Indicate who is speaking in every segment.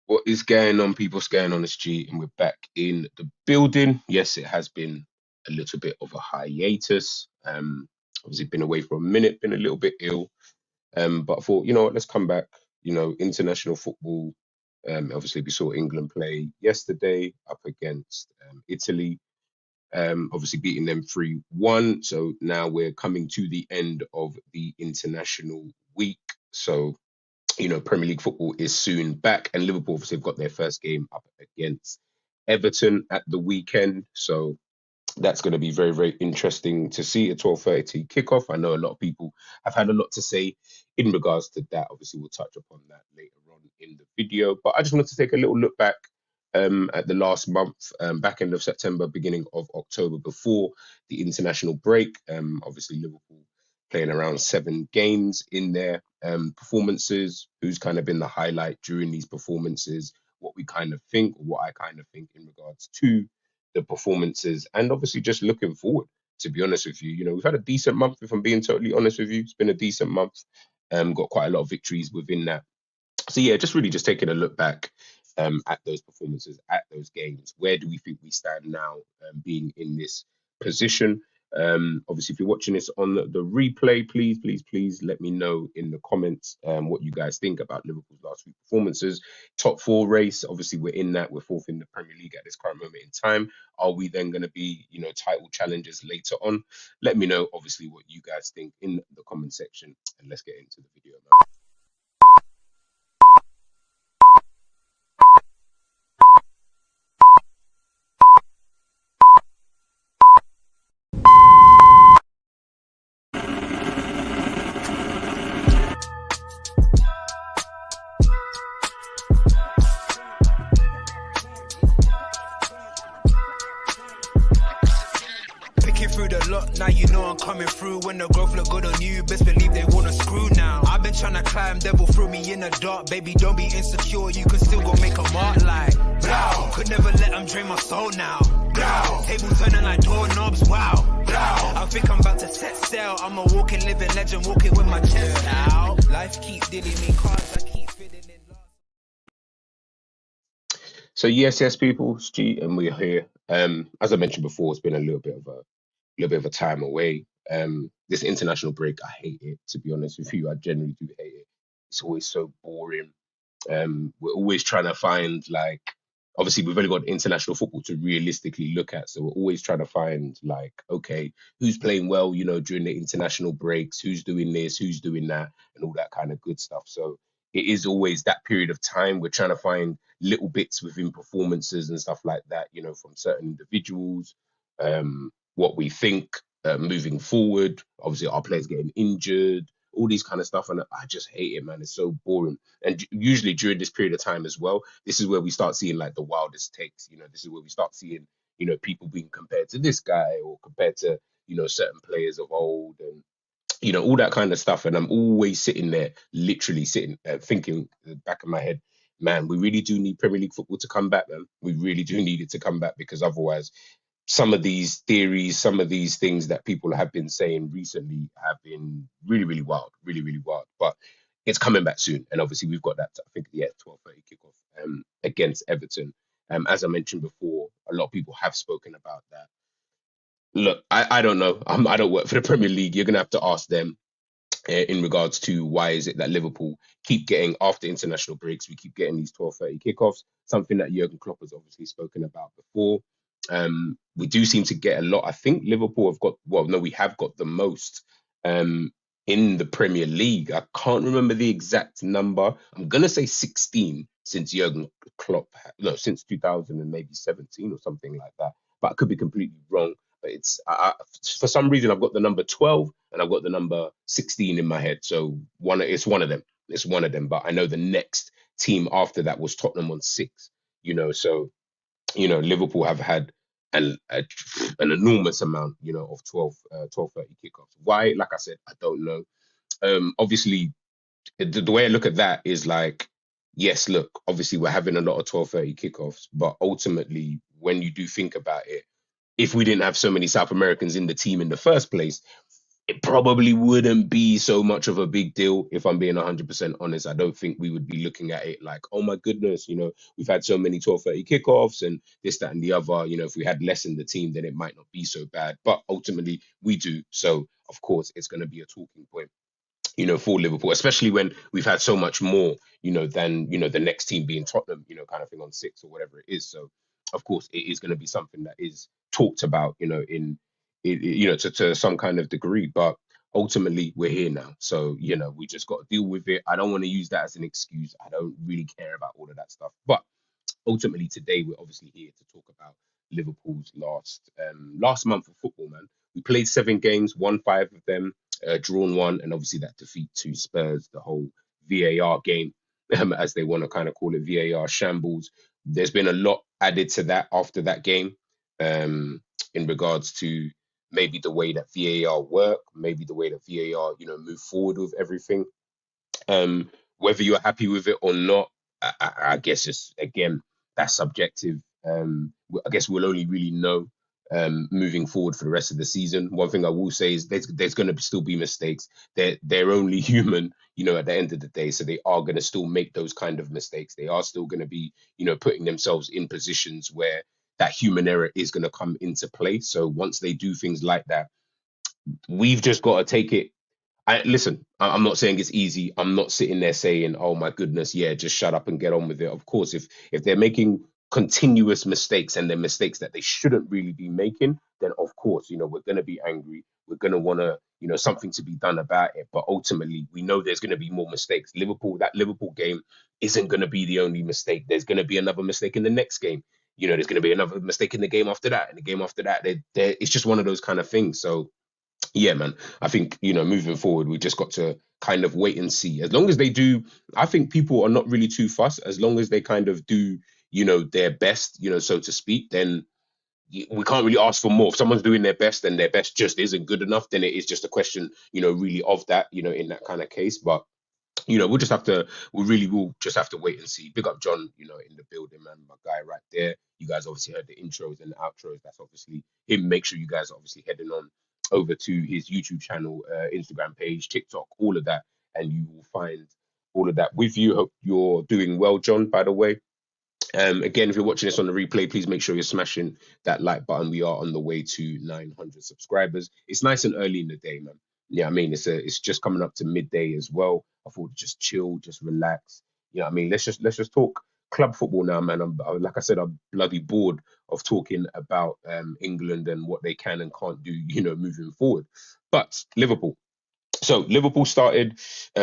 Speaker 1: What is going on, people? What's going on, SG? And we're back in the building. Yes, it has been a little bit of a hiatus. Obviously been away for a minute, been a little bit ill. But I thought, you know what, let's come back. International football. Obviously we saw England play yesterday up against Italy. Obviously beating them 3-1. So now we're coming to the end of the international week. So Premier League football is soon back, and Liverpool obviously have got their first game up against Everton at the weekend. So that's going to be very, very interesting to see a 12:30 kickoff. I know a lot of people have had a lot to say in regards to that. Obviously, we'll touch upon that later on in the video. But I just wanted to take a little look back at the last month, back end of September, beginning of October, before the international break. Obviously, Liverpool playing around 7 games in their performances, who's kind of been the highlight during these performances, what we kind of think, or what I kind of think in regards to the performances, and obviously just looking forward, to be honest with you. We've had a decent month, if I'm being totally honest with you. It's been a decent month. Got quite a lot of victories within that. So yeah, just taking a look back at those performances, at those games. Where do we think we stand now, being in this position? Obviously, if you're watching this on the replay, please let me know in the comments what you guys think about Liverpool's last 3 performances. Top 4 race, obviously we're in that. We're 4th in the Premier League at this current moment in time. Are we then going to be, title challengers later on? Let me know, obviously, what you guys think in the comment section, and let's get into the video now.
Speaker 2: Now you know I'm coming through. When the growth look good on you, best believe they wanna screw now. I've been trying to climb, devil threw me in the dark. Baby, don't be insecure, you can still go make a mark like blow. Could never let them drain my soul now. Blow. Table turning like doorknobs, wow. Blow. I think I'm about to set sail. I'm a walking, living legend, walking with my chest out. Life keep dealing me cards, I keep fitting in love.
Speaker 1: So yes, people, Stu, and we're here. As I mentioned before, it's been a little bit of a time away. This international break, I hate it, to be honest with you. I generally do hate it. It's always so boring. We're always trying to find, like, obviously we've only got international football to realistically look at, so we're always trying to find, like, okay, who's playing well, during the international breaks, who's doing this, who's doing that, and all that kind of good stuff. So it is always that period of time. We're trying to find little bits within performances and stuff like that, from certain individuals. What we think moving forward. Obviously, our players getting injured, all these kind of stuff, and I just hate it, man. It's so boring. And usually during this period of time as well, this is where we start seeing like the wildest takes. This is where we start seeing people being compared to this guy or compared to certain players of old, and all that kind of stuff. And I'm always sitting there, literally sitting, thinking in the back of my head, man, we really do need Premier League football to come back, man. We really do need it to come back, because otherwise some of these theories, some of these things that people have been saying recently have been really, really wild, really, really wild. But it's coming back soon. And obviously we've got that, I think, 12:30 kickoff against Everton. As I mentioned before, a lot of people have spoken about that. Look, I don't know. I don't work for the Premier League. You're going to have to ask them in regards to why is it that Liverpool keep getting, after international breaks, we keep getting these 12:30 kickoffs, something that Jurgen Klopp has obviously spoken about before. We do seem to get a lot. I think Liverpool have got, well, no, we have got the most in the Premier League. I can't remember the exact number. I'm going to say 16 since Jurgen Klopp, no, since 2017 or something like that. But I could be completely wrong. But it's for some reason I've got the number 12 and I've got the number 16 in my head. So it's one of them. It's one of them. But I know the next team after that was Tottenham on 6. So Liverpool have had an enormous amount, of 12:30 kickoffs. Why? Like I said, I don't know. Obviously, the way I look at that is like, yes, look, obviously we're having a lot of 12:30 kickoffs, but ultimately, when you do think about it, if we didn't have so many South Americans in the team in the first place, it probably wouldn't be so much of a big deal if I'm being 100% honest. I don't think we would be looking at it like, oh my goodness, we've had so many 12:30 kickoffs and this, that, and the other. If we had less in the team, then it might not be so bad. But ultimately, we do. So, of course, it's going to be a talking point, for Liverpool, especially when we've had so much more, than, the next team being Tottenham, kind of thing on six or whatever it is. So, of course, it is going to be something that is talked about, to some kind of degree. But ultimately, we're here now. So, we just got to deal with it. I don't want to use that as an excuse. I don't really care about all of that stuff. But ultimately today we're obviously here to talk about Liverpool's last month of football, man. We played 7 games, won 5 of them, drawn 1, and obviously that defeat to Spurs, the whole VAR game, as they want to kind of call it, VAR shambles. There's been a lot added to that after that game, in regards to maybe the way that VAR work, maybe the way that VAR, move forward with everything. Whether you're happy with it or not, I guess it's, again, that's subjective. I guess we'll only really know, moving forward for the rest of the season. One thing I will say is there's going to still be mistakes. They're only human, at the end of the day. So they are going to still make those kind of mistakes. They are still going to be, putting themselves in positions where that human error is going to come into play. So once they do things like that, we've just got to take it. Listen, I'm not saying it's easy. I'm not sitting there saying, "Oh my goodness, yeah, just shut up and get on with it." Of course, if they're making continuous mistakes and they're mistakes that they shouldn't really be making, then of course, we're going to be angry. We're going to want to, something to be done about it. But ultimately, we know there's going to be more mistakes. That Liverpool game isn't going to be the only mistake. There's going to be another mistake in the next game. There's going to be another mistake in the game after that, and the game after that. It's just one of those kind of things. So yeah, man, I think, moving forward, we just got to kind of wait and see. As long as they do, I think people are not really too fussed. As long as they kind of do, their best, so to speak, then we can't really ask for more. If someone's doing their best and their best just isn't good enough, then it is just a question, really of that, in that kind of case. But we really will just have to wait and see. Big up John, in the building, man, my guy right there. You guys obviously heard the intros and the outros. That's obviously him. Make sure you guys are obviously heading on over to his YouTube channel, Instagram page, TikTok, all of that, and you will find all of that with you. Hope you're doing well, John, by the way. Again, if you're watching this on the replay, please make sure you're smashing that like button. We are on the way to 900 subscribers. It's nice and early in the day, man. Yeah, I mean, it's just coming up to midday as well. I thought just chill, just relax. I mean, let's just talk club football now, man. Like I said, I'm bloody bored of talking about England and what they can and can't do, moving forward. But Liverpool. So Liverpool started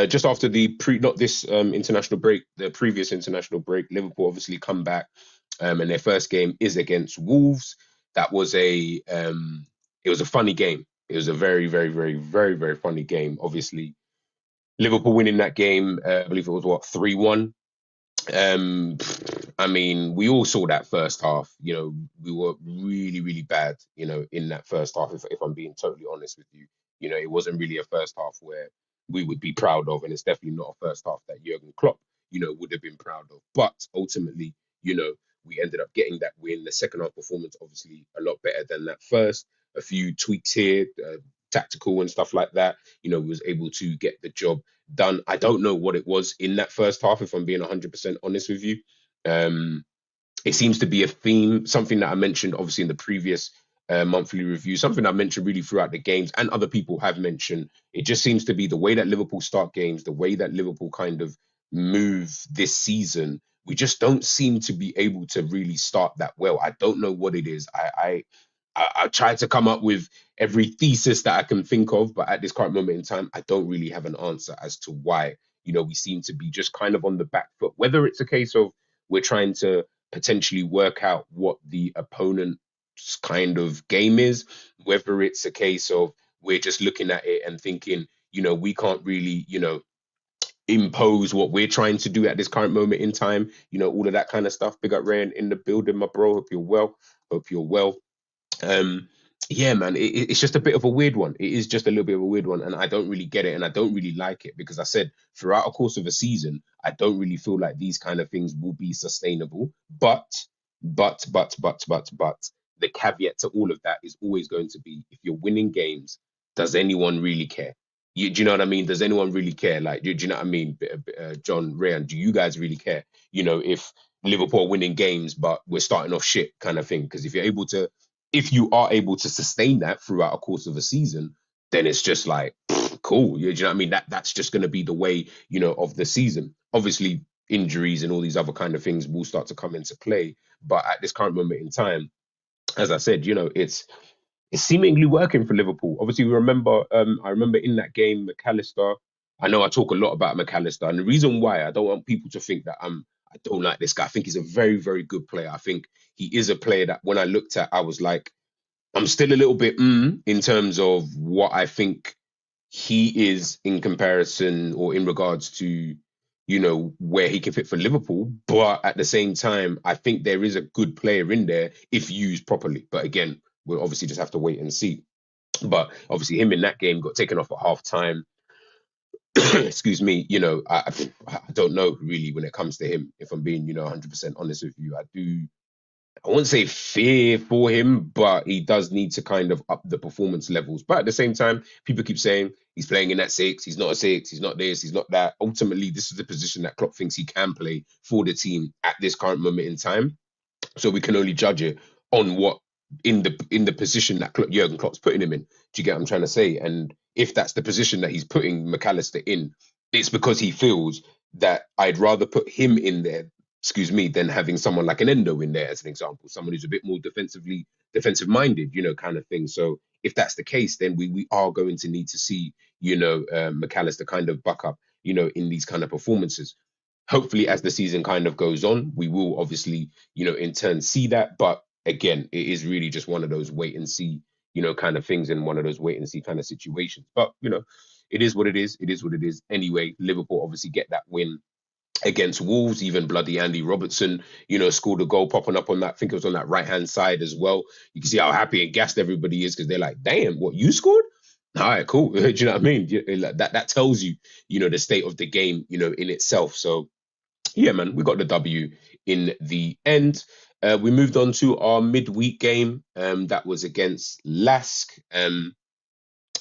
Speaker 1: just after not this international break, the previous international break. Liverpool obviously come back, and their first game is against Wolves. That was it was a funny game. It was a very, very, very, very, very funny game. Obviously, Liverpool winning that game. I believe it was what, 3-1. I mean, we all saw that first half. We were really, really bad. In that first half. If I'm being totally honest with you, it wasn't really a first half where we would be proud of, and it's definitely not a first half that Jurgen Klopp, would have been proud of. But ultimately, we ended up getting that win. The second half performance, obviously, a lot better than that first. A few tweaks here, tactical and stuff like that. We was able to get the job done. I don't know what it was in that first half, if I'm being 100% honest with you. It seems to be a theme, something that I mentioned obviously in the previous monthly review, something I mentioned really throughout the games, and other people have mentioned. It just seems to be the way that Liverpool start games, the way that Liverpool kind of move this season. We just don't seem to be able to really start that well. I don't know what it is. I tried to come up with every thesis that I can think of, but at this current moment in time, I don't really have an answer as to why, we seem to be just kind of on the back foot. Whether it's a case of we're trying to potentially work out what the opponent's kind of game is, whether it's a case of we're just looking at it and thinking, we can't really, impose what we're trying to do at this current moment in time, all of that kind of stuff. Big up Ryan in the building, my bro. Hope you're well. Hope you're well. Um, yeah, man, it's just a bit of a weird one. It is just a little bit of a weird one, and I don't really get it, and I don't really like it because I said throughout a course of a season, I don't really feel like these kind of things will be sustainable. But, the caveat to all of that is always going to be if you're winning games does anyone really care? Do you know what I mean? Does anyone really care? Like, do you know what I mean? John, Ryan, do you guys really care? If Liverpool are winning games, but we're starting off shit kind of thing. Because if you are able to sustain that throughout a course of a season, then it's just like, cool. Do you know what I mean? That's just going to be the way, of the season. Obviously, injuries and all these other kind of things will start to come into play. But at this current moment in time, as I said, it's seemingly working for Liverpool. Obviously, I remember in that game, McAllister. I know I talk a lot about McAllister, and the reason why I don't want people to think that I don't like this guy. I think he's a very, very good player. I think he is a player that when I looked at, I was like, I'm still a little bit in terms of what I think he is in comparison or in regards to, where he can fit for Liverpool. But at the same time, I think there is a good player in there if used properly. But again, we'll obviously just have to wait and see. But obviously, him in that game got taken off at half time. Excuse me. I don't know really when it comes to him. If I'm being, 100% honest with you, I wouldn't say fear for him, but he does need to kind of up the performance levels. But at the same time, people keep saying he's playing in that six, he's not a six, he's not this, he's not that. Ultimately, this is the position that Klopp thinks he can play for the team at this current moment in time. So we can only judge it on what in the position that Jurgen Klopp's putting him in. Do you get what I'm trying to say? And if that's the position that he's putting McAllister in, it's because he feels that I'd rather put him in there, excuse me, than having someone like an Endo in there as an example, someone who's a bit more defensive minded, kind of thing. So if that's the case, then we are going to need to see, McAllister kind of buck up, in these kind of performances. Hopefully, as the season kind of goes on, we will obviously, in turn see that. But again, it is really just one of those wait and see, kind of things and one of those wait and see kind of situations. But, it is what it is. It is what it is. Anyway, Liverpool obviously get that win against Wolves. Even bloody Andy Robertson, scored a goal popping up on that. I think it was on that right hand side as well. You can see how happy and gassed everybody is because they're like, damn, what, you scored? All right, cool. Do you know what I mean? That tells you, the state of the game, in itself. So, yeah, man, we got the W in the end. We moved on to our midweek game. That was against Lask.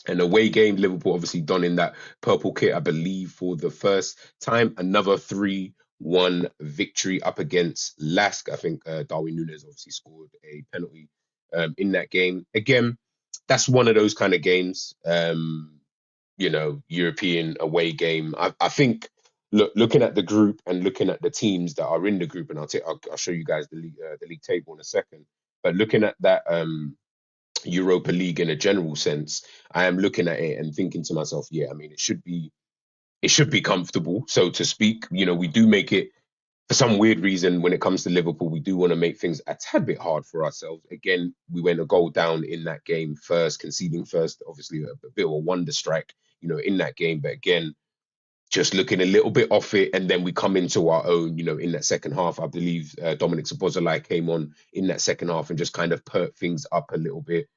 Speaker 1: An away game. Liverpool obviously donning that purple kit, I believe, for the first time. Another 3-1 victory up against Lask. I think Darwin Núñez obviously scored a penalty in that game. Again, that's one of those kind of games, European away game. I think, looking at the group and looking at the teams that are in the group, and I'll show you guys the league table in a second. But looking at that Europa League in a general sense, I am looking at it and thinking to myself, yeah, I mean, it should be comfortable, so to speak. We do make it for some weird reason when it comes to Liverpool. We do want to make things a tad bit hard for ourselves. Again, we went a goal down in that game first, conceding first. Obviously, a bit of a wonder strike, in that game. But again, just looking a little bit off it, and then we come into our own, in that second half. I believe Dominic Szoboszlai came on in that second half and just kind of perked things up a little bit.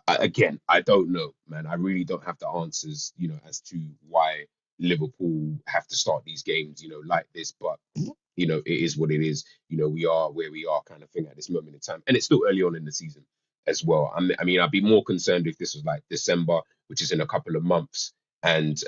Speaker 1: Again, I don't know, man. I really don't have the answers, as to why Liverpool have to start these games, like this. But, it is what it is. We are where we are kind of thing at this moment in time. And it's still early on in the season as well. I mean, I'd be more concerned if this was like December, which is in a couple of months. And,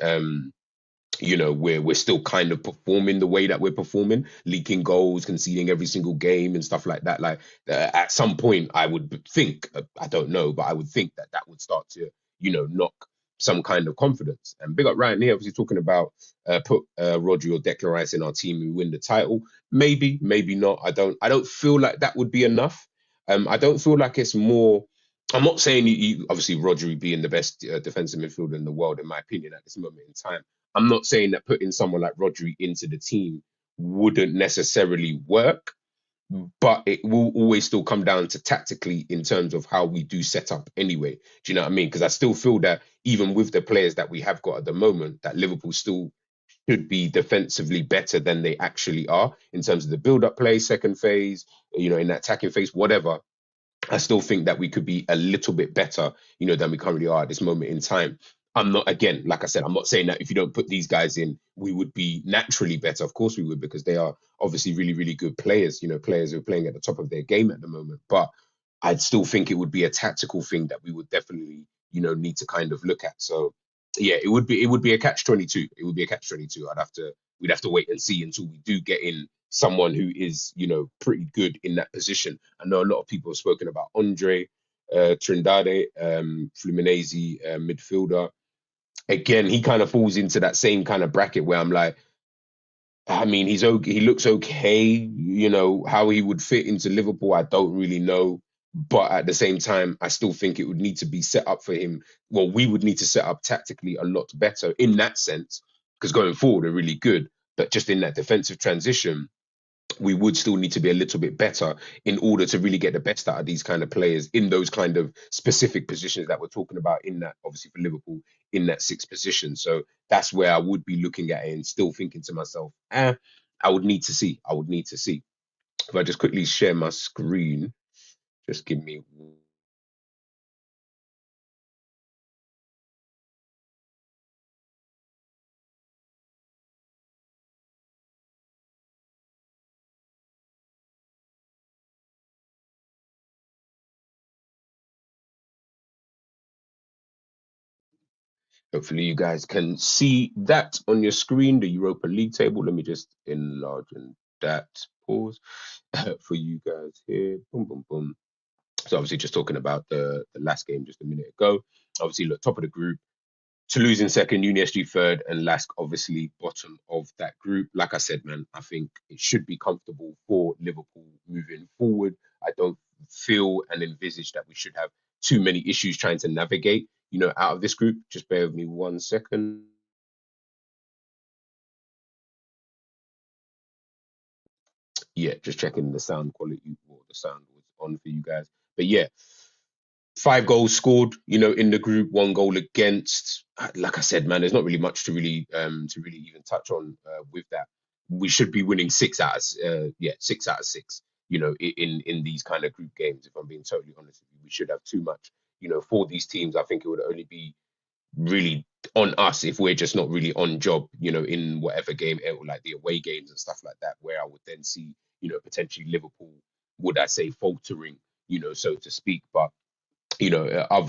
Speaker 1: we're still kind of performing the way that we're performing, leaking goals, conceding every single game and stuff like that. Like at some point, I would think, I don't know, but I would think that would start to, knock some kind of confidence. And big up Ryan here, obviously talking about put Rodri or Declan Rice in our team who win the title. Maybe, maybe not. I don't feel like that would be enough. I don't feel like it's more. I'm not saying you obviously Rodri being the best defensive midfielder in the world, in my opinion, at this moment in time. I'm not saying that putting someone like Rodri into the team wouldn't necessarily work, but it will always still come down to tactically in terms of how we do set up anyway. Do you know what I mean? Because I still feel that even with the players that we have got at the moment, that Liverpool still should be defensively better than they actually are in terms of the build-up play, second phase, in that attacking phase, whatever. I still think that we could be a little bit better, than we currently are at this moment in time. I'm not, again, like I said, I'm not saying that if you don't put these guys in, we would be naturally better. Of course we would, because they are obviously really, really good players, players who are playing at the top of their game at the moment. But I'd still think it would be a tactical thing that we would definitely, need to kind of look at. So yeah, it would be a catch-22. It would be a catch-22. We'd have to wait and see until we do get in someone who is, pretty good in that position. I know a lot of people have spoken about Andre Trindade, Fluminense midfielder. Again, he kind of falls into that same kind of bracket where I'm like, I mean, he's okay. He looks okay. How he would fit into Liverpool, I don't really know. But at the same time, I still think it would need to be set up for him. Well, we would need to set up tactically a lot better in that sense, because going forward, they're really good. But just in that defensive transition, we would still need to be a little bit better in order to really get the best out of these kind of players in those kind of specific positions that we're talking about in that, obviously for Liverpool, in that sixth position. So that's where I would be looking at it and still thinking to myself, I would need to see. I would need to see. If I just quickly share my screen, just give me. Hopefully, you guys can see that on your screen, the Europa League table. Let me just enlarge that. Pause for you guys here. Boom, boom, boom. So obviously just talking about the last game just a minute ago. Obviously, look, top of the group, Toulouse in second, Uni SG third, and Lask obviously bottom of that group. Like I said, man, I think it should be comfortable for Liverpool moving forward. I don't feel and envisage that we should have too many issues trying to navigate, out of this group. Just bear with me 1 second. Yeah, just checking the sound quality or the sound was on for you guys. But yeah, 5 goals scored, in the group, 1 goal against. Like I said, man, there's not really much to really even touch on with that. We should be winning 6 out of 6. In these kind of group games. If I'm being totally honest with you, we should have too much. For these teams, I think it would only be really on us if we're just not really on job. In whatever game, like the away games and stuff like that, where I would then see, potentially Liverpool, would I say, faltering, so to speak. But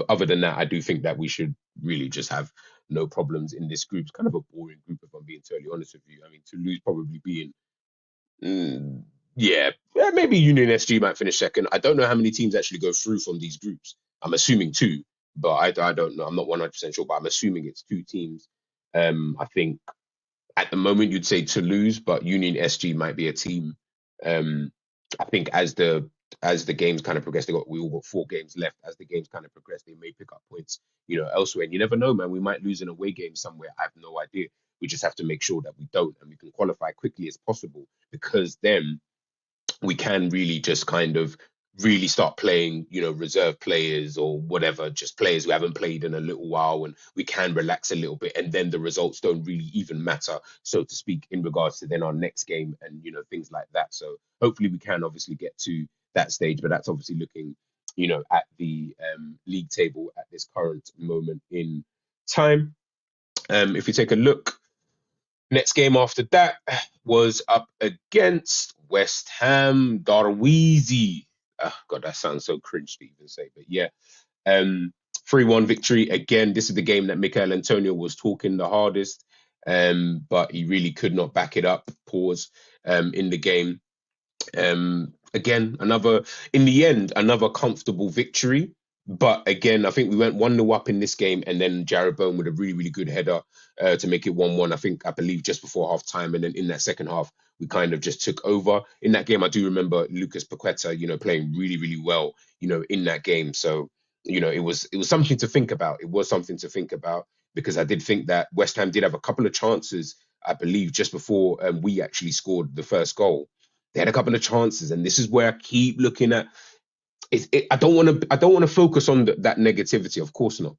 Speaker 1: other than that, I do think that we should really just have no problems in this group. It's kind of a boring group, if I'm being totally honest with you. I mean, Toulouse probably being, mm, yeah, maybe Union SG might finish second. I don't know how many teams actually go through from these groups. I'm assuming two, but I don't know. I'm not 100% sure, but I'm assuming it's two teams. I think at the moment you'd say Toulouse, but Union SG might be a team. Um, I think as the games kind of progress, we all got 4 games left. As the games kind of progress, they may pick up points, elsewhere. And you never know, man. We might lose an away game somewhere. I have no idea. We just have to make sure that we don't, and we can qualify quickly as possible, because then we can really just kind of really start playing, reserve players or whatever, just players who haven't played in a little while, and we can relax a little bit, and then the results don't really even matter, so to speak, in regards to then our next game and things like that. So hopefully we can obviously get to that stage, but that's obviously looking, at the league table at this current moment in time. If you take a look, next game after that was up against West Ham Darweezy. Oh, God, that sounds so cringe to even say, but yeah. Um, 3-1 victory. Again, this is the game that Mikel Antonio was talking the hardest, but he really could not back it up. Pause in the game. Again, in the end, another comfortable victory. But again, I think we went 1-0 up in this game, and then Jared Bowen with a really, really good header to make it 1-1. I believe just before half time. And then in that second half, we kind of just took over. In that game, I do remember Lucas Paqueta, playing really, really well, in that game. So, it was something to think about. It was something to think about, because I did think that West Ham did have a couple of chances, I believe, just before we actually scored the first goal. They had a couple of chances, and this is where I keep looking at. I don't want to. I don't want to focus on that negativity. Of course not,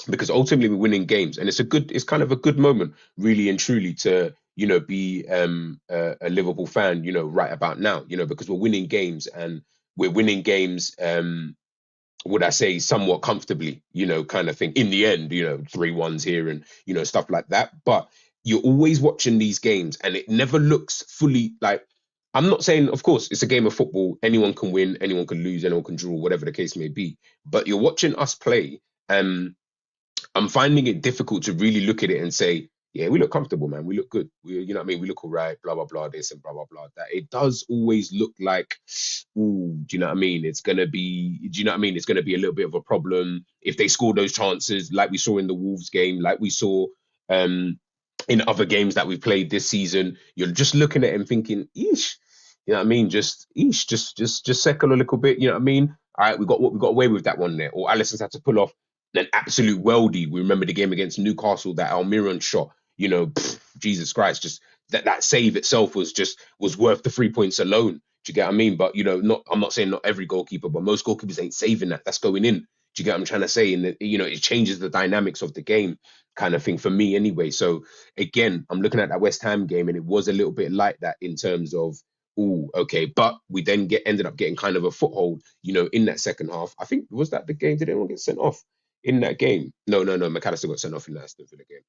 Speaker 1: because ultimately we're winning games, and it's kind of a good moment, really and truly, to be a Liverpool fan, right about now, because we're winning games, and we're winning games. Would I say somewhat comfortably, kind of thing. In the end, 3-1s here and, stuff like that. But you're always watching these games, and it never looks fully like, I'm not saying, of course, it's a game of football. Anyone can win, anyone can lose, anyone can draw, whatever the case may be. But you're watching us play, I'm finding it difficult to really look at it and say, yeah, we look comfortable, man. We look good. You know what I mean? We look all right, blah, blah, blah, this and blah, blah, blah. That it does always look like, ooh, do you know what I mean? It's going to be, do you know what I mean? It's going to be a little bit of a problem if they score those chances, like we saw in the Wolves game, like we saw um, in other games that we've played this season. You're just looking at it and thinking, eesh, you know what I mean? Just settle a little bit. You know what I mean? All right, we got away with that one there. Or Alisson's had to pull off an absolute worldie. We remember the game against Newcastle, that Almiron shot. You know, Jesus Christ, just that save itself was worth the 3 points alone. Do you get what I mean? But you know, not I'm not saying not every goalkeeper, but most goalkeepers ain't saving that. That's going in. Do you get what I'm trying to say? And you know, it changes the dynamics of the game, kind of thing for me anyway. So again, I'm looking at that West Ham game, and it was a little bit like that in terms of, oh, okay. But we then ended up getting kind of a foothold, you know, in that second half. I think was that the game? Did anyone get sent off in that game? No. McAllister got sent off in that Aston Villa game.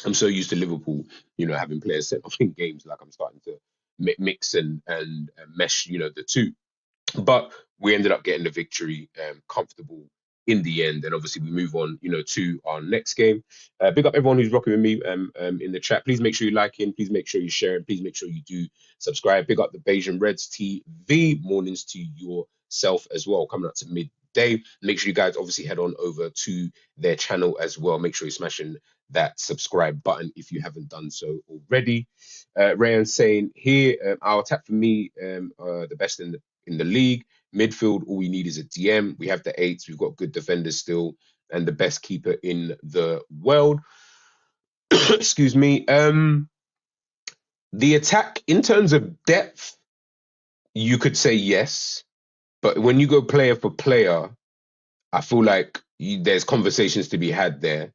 Speaker 1: I'm so used to Liverpool, you know, having players sent off in games, like I'm starting to mix and mesh, you know, the two. But we ended up getting the victory, comfortable in the end, and obviously we move on, you know, to our next game. Big up everyone who's rocking with me in the chat. Please make sure you like in. Please make sure you share, and please make sure you do subscribe. Big up the Bayesian Reds TV. Mornings to yourself as well. Coming up to midday. Make sure you guys obviously head on over to their channel as well. Make sure you're smashing that subscribe button if you haven't done so already. Rayan saying here, our attack for me, the best in the league. Midfield, all we need is a DM. We have the eights. We've got good defenders still, and the best keeper in the world. Excuse me. The attack, in terms of depth, you could say yes, but when you go player for player, I feel like there's conversations to be had there.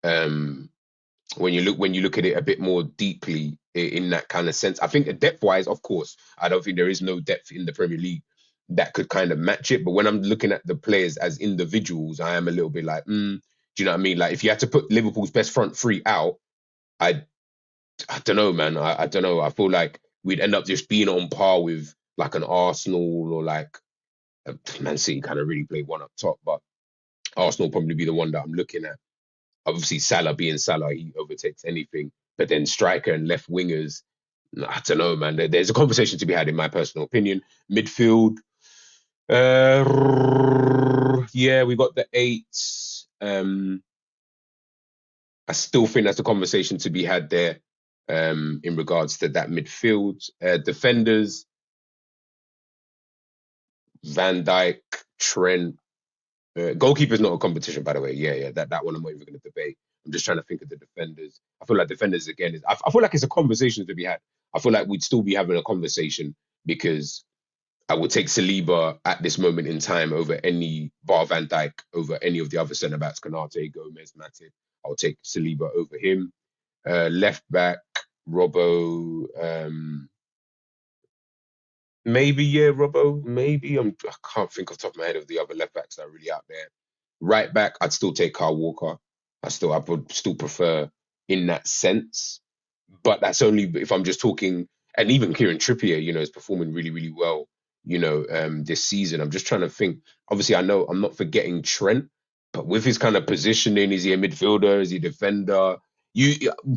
Speaker 1: When you look at it a bit more deeply in that kind of sense. I think depth wise, of course, I don't think there is no depth in the Premier League that could kind of match it. But when I'm looking at the players as individuals, I am a little bit like, do you know what I mean? Like if you had to put Liverpool's best front three out, I don't know, man. I don't know. I feel like we'd end up just being on par with like an Arsenal or like Man City kind of really play one up top, but Arsenal probably be the one that I'm looking at. Obviously, Salah being Salah, he overtakes anything. But then striker and left wingers, I don't know, man. There's a conversation to be had, in my personal opinion. Midfield, yeah, we got the eights. I still think that's a conversation to be had there in regards to that midfield. Defenders, Van Dijk, Trent. Goalkeeper's not a competition, by the way. Yeah, that one I'm not even going to debate. I'm just trying to think of the defenders. I feel like defenders again I feel like it's a conversation to be had. I feel like we'd still be having a conversation because I would take Saliba at this moment in time over any bar Van Dijk, over any of the other centre backs, Konate, Gomez, Matip. I would take Saliba over him. Left back, Robbo. Maybe, yeah, Robbo. Maybe I can't think off the top of my head of the other left backs that are really out there. Right back, I'd still take Kyle Walker. I would still prefer in that sense. But that's only if I'm just talking, and even Kieran Trippier, you know, is performing really, really well, you know, this season. I'm just trying to think. Obviously, I know I'm not forgetting Trent, but with his kind of positioning, is he a midfielder? Is he a defender?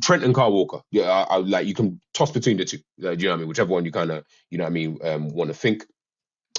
Speaker 1: Trent and Kyle Walker. Yeah, I like you can toss between the two. Do you know what I mean? Whichever one you kind of, you know what I mean, want to think.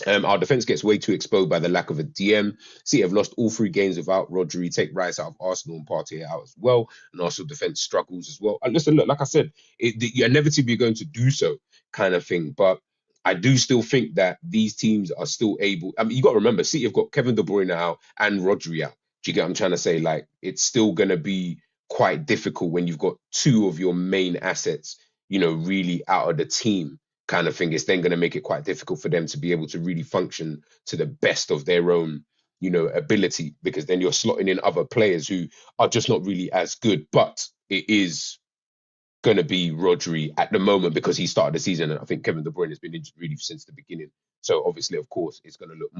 Speaker 1: Our defense gets way too exposed by the lack of a DM. City have lost all three games without Rodri. Take Rice out of Arsenal and Partey out as well. And also defense struggles as well. And listen, look, like I said, you're inevitably going to do so, kind of thing. But I do still think that these teams are still able. I mean, you got to remember, City have got Kevin De Bruyne out and Rodri out. Do you get what I'm trying to say? Like, it's still going to be quite difficult when you've got two of your main assets, you know, really out of the team, kind of thing. It's then going to make it quite difficult for them to be able to really function to the best of their own, you know, ability, because then you're slotting in other players who are just not really as good. But it is going to be Rodri at the moment because he started the season, and I think Kevin De Bruyne has been injured really since the beginning. So obviously, of course, it's going to look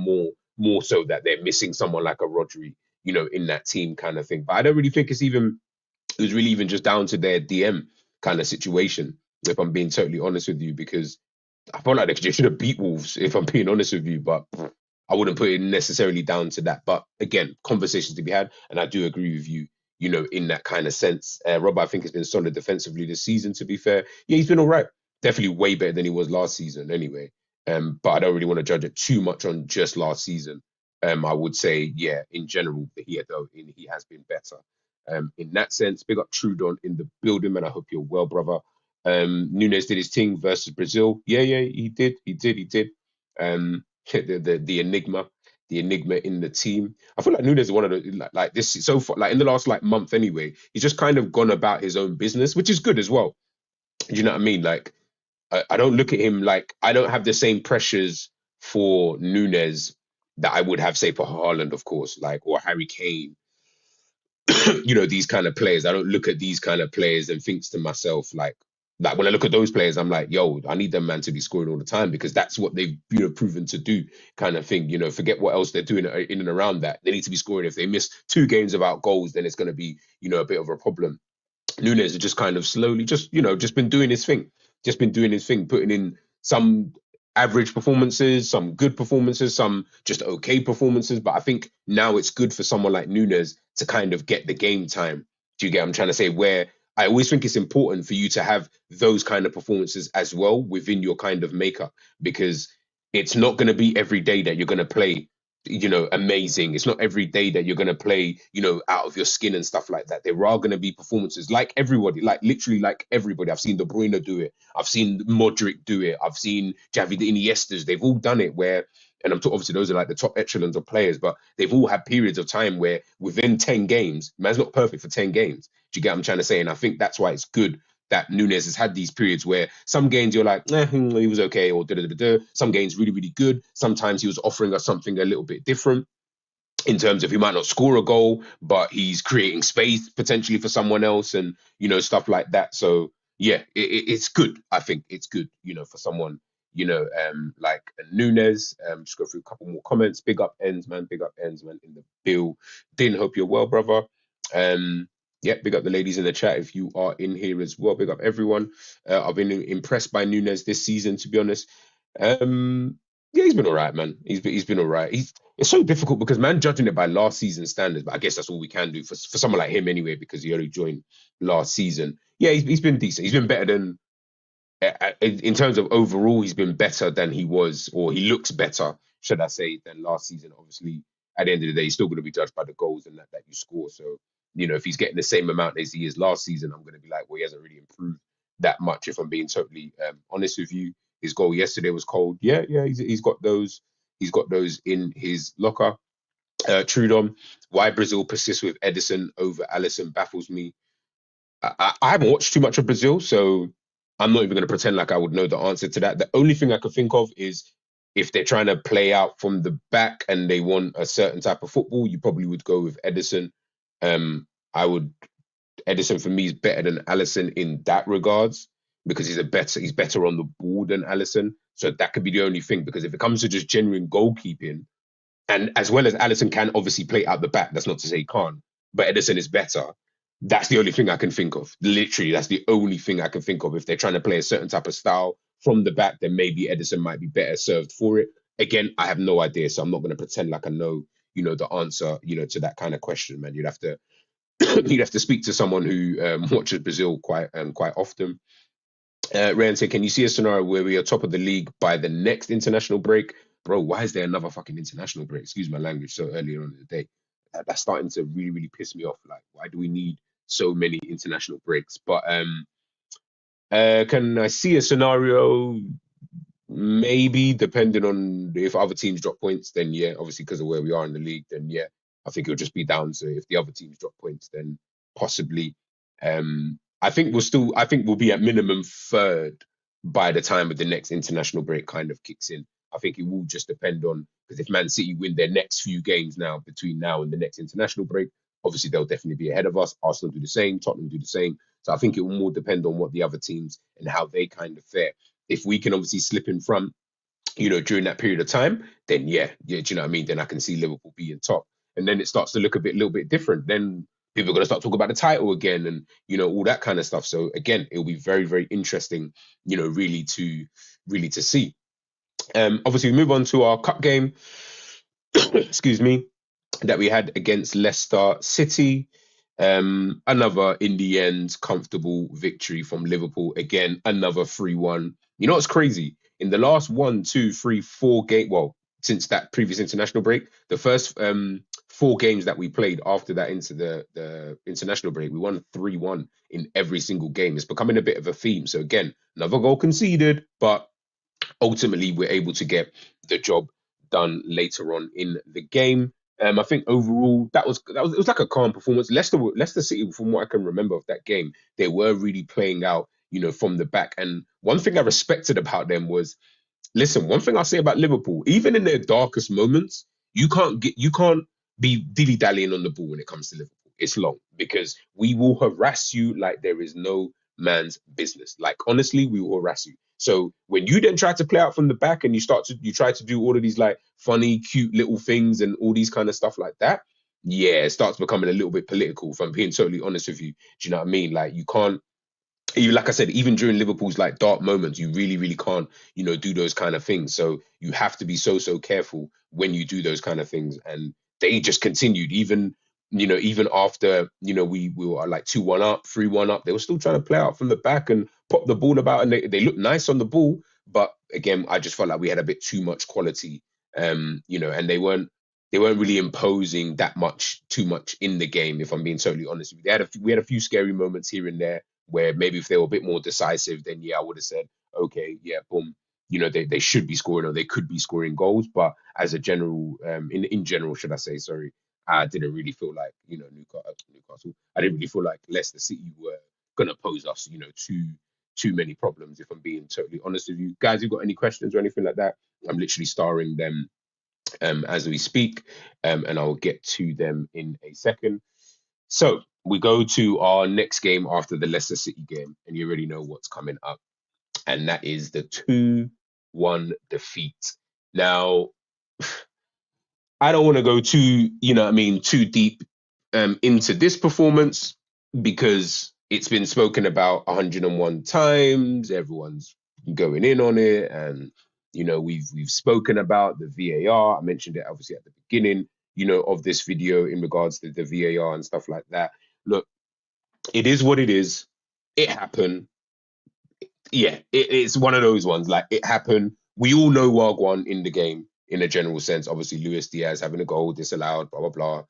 Speaker 1: more so that they're missing someone like a Rodri, you know, in that team, kind of thing. But I don't really think it was really even just down to their DM kind of situation, if I'm being totally honest with you, because I felt like they should have beat Wolves, if I'm being honest with you. But I wouldn't put it necessarily down to that. But again, conversations to be had, and I do agree with you. In that kind of sense, Rob, I think has been solid defensively this season. To be fair, yeah, he's been all right. Definitely way better than he was last season, anyway. But I don't really want to judge it too much on just last season. I would say, yeah, in general, he has been better. In that sense, big up Trudon in the building, man. I hope you're well, brother. Nunes did his thing versus Brazil. Yeah, he did. The enigma, in the team. I feel like Nunes is one of the like this so far, like in the last like month anyway. He's just kind of gone about his own business, which is good as well. Do you know what I mean? Like I don't look at him like I don't have the same pressures for Nunes that I would have, say, for Haaland, of course, like or Harry Kane. These kind of players. I don't look at these kind of players and think to myself like when I look at those players, I'm like, yo, I need them man to be scoring all the time because that's what they've proven to do, kind of thing. Forget what else they're doing in and around that. They need to be scoring. If they miss 2 games without goals, then it's going to be a bit of a problem. Nunes has just kind of slowly just been doing his thing, putting in some average performances, some good performances, some just okay performances. But I think now it's good for someone like Nunes to kind of get the game time. Do you get what I'm trying to say? Where I always think it's important for you to have those kind of performances as well within your kind of makeup, because it's not going to be every day that you're going to play amazing. It's not every day that you're going to play, out of your skin and stuff like that. There are going to be performances like everybody, like literally like everybody. I've seen De Bruyne do it. I've seen Modric do it. I've seen Javi the Iniestas. They've all done it where, and obviously those are like the top echelons of players, but they've all had periods of time where within 10 games, man's not perfect for 10 games. Do you get what I'm trying to say? And I think that's why it's good that Nunes has had these periods where some games you're like, he was okay, or da-da-da-da. Some games really, really good. Sometimes he was offering us something a little bit different in terms of he might not score a goal, but he's creating space potentially for someone else and, stuff like that. So, yeah, it's good. I think it's good, for someone, like Nunes. Just go through a couple more comments. Big up ends, man. Big up ends, man, in the bill. Din, hope you're well, brother. Yeah, big up the ladies in the chat if you are in here as well. Big up everyone. I've been impressed by Nunes this season, to be honest. Yeah, he's been all right, man. He's been all right. It's so difficult because man judging it by last season standards, but I guess that's all we can do for someone like him anyway, because he only joined last season. Yeah, he's been decent. He's been better than in terms of overall, he's been better than he was, or he looks better, should I say, than last season. Obviously, at the end of the day, he's still going to be judged by the goals and that you score. So, if he's getting the same amount as he is last season, I'm going to be like, well, he hasn't really improved that much. If I'm being totally honest with you, his goal yesterday was cold. Yeah, he's got those. He's got those in his locker. Trudon, why Brazil persists with Edison over Allison baffles me. I haven't watched too much of Brazil, so I'm not even going to pretend like I would know the answer to that. The only thing I could think of is if they're trying to play out from the back and they want a certain type of football, you probably would go with Edison. I would Edison for me is better than Allison in that regards because he's better on the ball than Allison. So that could be the only thing, because if it comes to just genuine goalkeeping, and as well as Allison can obviously play out the back, that's not to say he can't, but Edison is better. That's the only thing I can think of. Literally, that's the only thing I can think of. If they're trying to play a certain type of style from the back, then maybe Edison might be better served for it. Again, I have no idea, so I'm not going to pretend like I know, the answer, to that kind of question, man. You'd have to you'd have to speak to someone who watches Brazil quite often. Ryan said, can you see a scenario where we are top of the league by the next international break? Bro, why is there another fucking international break? Excuse my language, so early on in the day. That's starting to really, really piss me off. Like, why do we need so many international breaks? But can I see a scenario? Maybe, depending on if other teams drop points, then yeah, obviously because of where we are in the league, then yeah, I think it'll just be down to if the other teams drop points, then possibly. I think we'll be at minimum third by the time of the next international break kind of kicks in. I think it will just depend on, because if Man City win their next few games now between now and the next international break, obviously they'll definitely be ahead of us. Arsenal do the same, Tottenham do the same. So I think it will more depend on what the other teams and how they kind of fare. If we can obviously slip in front, during that period of time, then yeah, do you know what I mean? Then I can see Liverpool being top. And then it starts to look a little bit different. Then people are going to start talking about the title again and, all that kind of stuff. So again, it'll be very, very interesting, really to see. Obviously, we move on to our cup game. excuse me, that we had against Leicester City. Another, in the end, comfortable victory from Liverpool. Again, another 3-1. You know what's crazy? In the last 1, 2, 3, 4 game, well, since that previous international break, the first 4 games that we played after that into the international break, we won 3-1 in every single game. It's becoming a bit of a theme. So again, another goal conceded, but ultimately we're able to get the job done later on in the game. I think overall that was it was like a calm performance. Leicester City, from what I can remember of that game, they were really playing out, from the back. And one thing I respected about them was, listen, one thing I'll say about Liverpool, even in their darkest moments, you can't be dilly dallying on the ball when it comes to Liverpool. It's long because we will harass you like there is no man's business. Like honestly, we will harass you. So when you then try to play out from the back and you try to do all of these like funny, cute little things and all these kind of stuff like that, yeah, it starts becoming a little bit political. If I'm being totally honest with you, do you know what I mean? Like you can't, even like I said, even during Liverpool's like dark moments, you really, really can't, do those kind of things. So you have to be so careful when you do those kind of things. And they just continued, even after, we were like 2-1 up, 3-1 up, they were still trying to play out from the back and pop the ball about, and they looked nice on the ball. But again, I just felt like we had a bit too much quality, and they weren't really imposing that much, too much in the game. If I'm being totally honest with you, we had a few scary moments here and there where maybe if they were a bit more decisive, then yeah, I would have said, okay, yeah, boom, they should be scoring or they could be scoring goals. But as a general, in general, should I say, sorry, I didn't really feel like, Newcastle. I didn't really feel like Leicester City were gonna pose us, too many problems. If I'm being totally honest with you, guys, you got any questions or anything like that? I'm literally starring them as we speak, and I'll get to them in a second. So we go to our next game after the Leicester City game, and you already know what's coming up, and that is the 2-1 defeat. Now, I don't want to go too, too deep into this performance because it's been spoken about 101 times. Everyone's going in on it, and we've spoken about the VAR. I mentioned it obviously at the beginning, of this video in regards to the VAR and stuff like that. Look, it is what it is. It happened. Yeah, it's one of those ones. Like it happened. We all know Wagwan in the game in a general sense. Obviously, Luis Diaz having a goal disallowed, blah blah blah.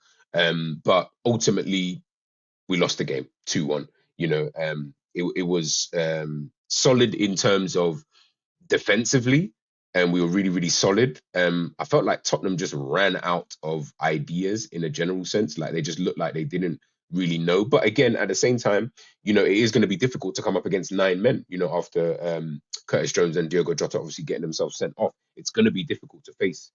Speaker 1: But ultimately, we lost the game 2-1. It was solid in terms of defensively, and we were really, really solid. I felt like Tottenham just ran out of ideas in a general sense. Like they just looked like they didn't really know. But again, at the same time, it is going to be difficult to come up against 9 men. After Curtis Jones and Diogo Jota obviously getting themselves sent off, it's going to be difficult to face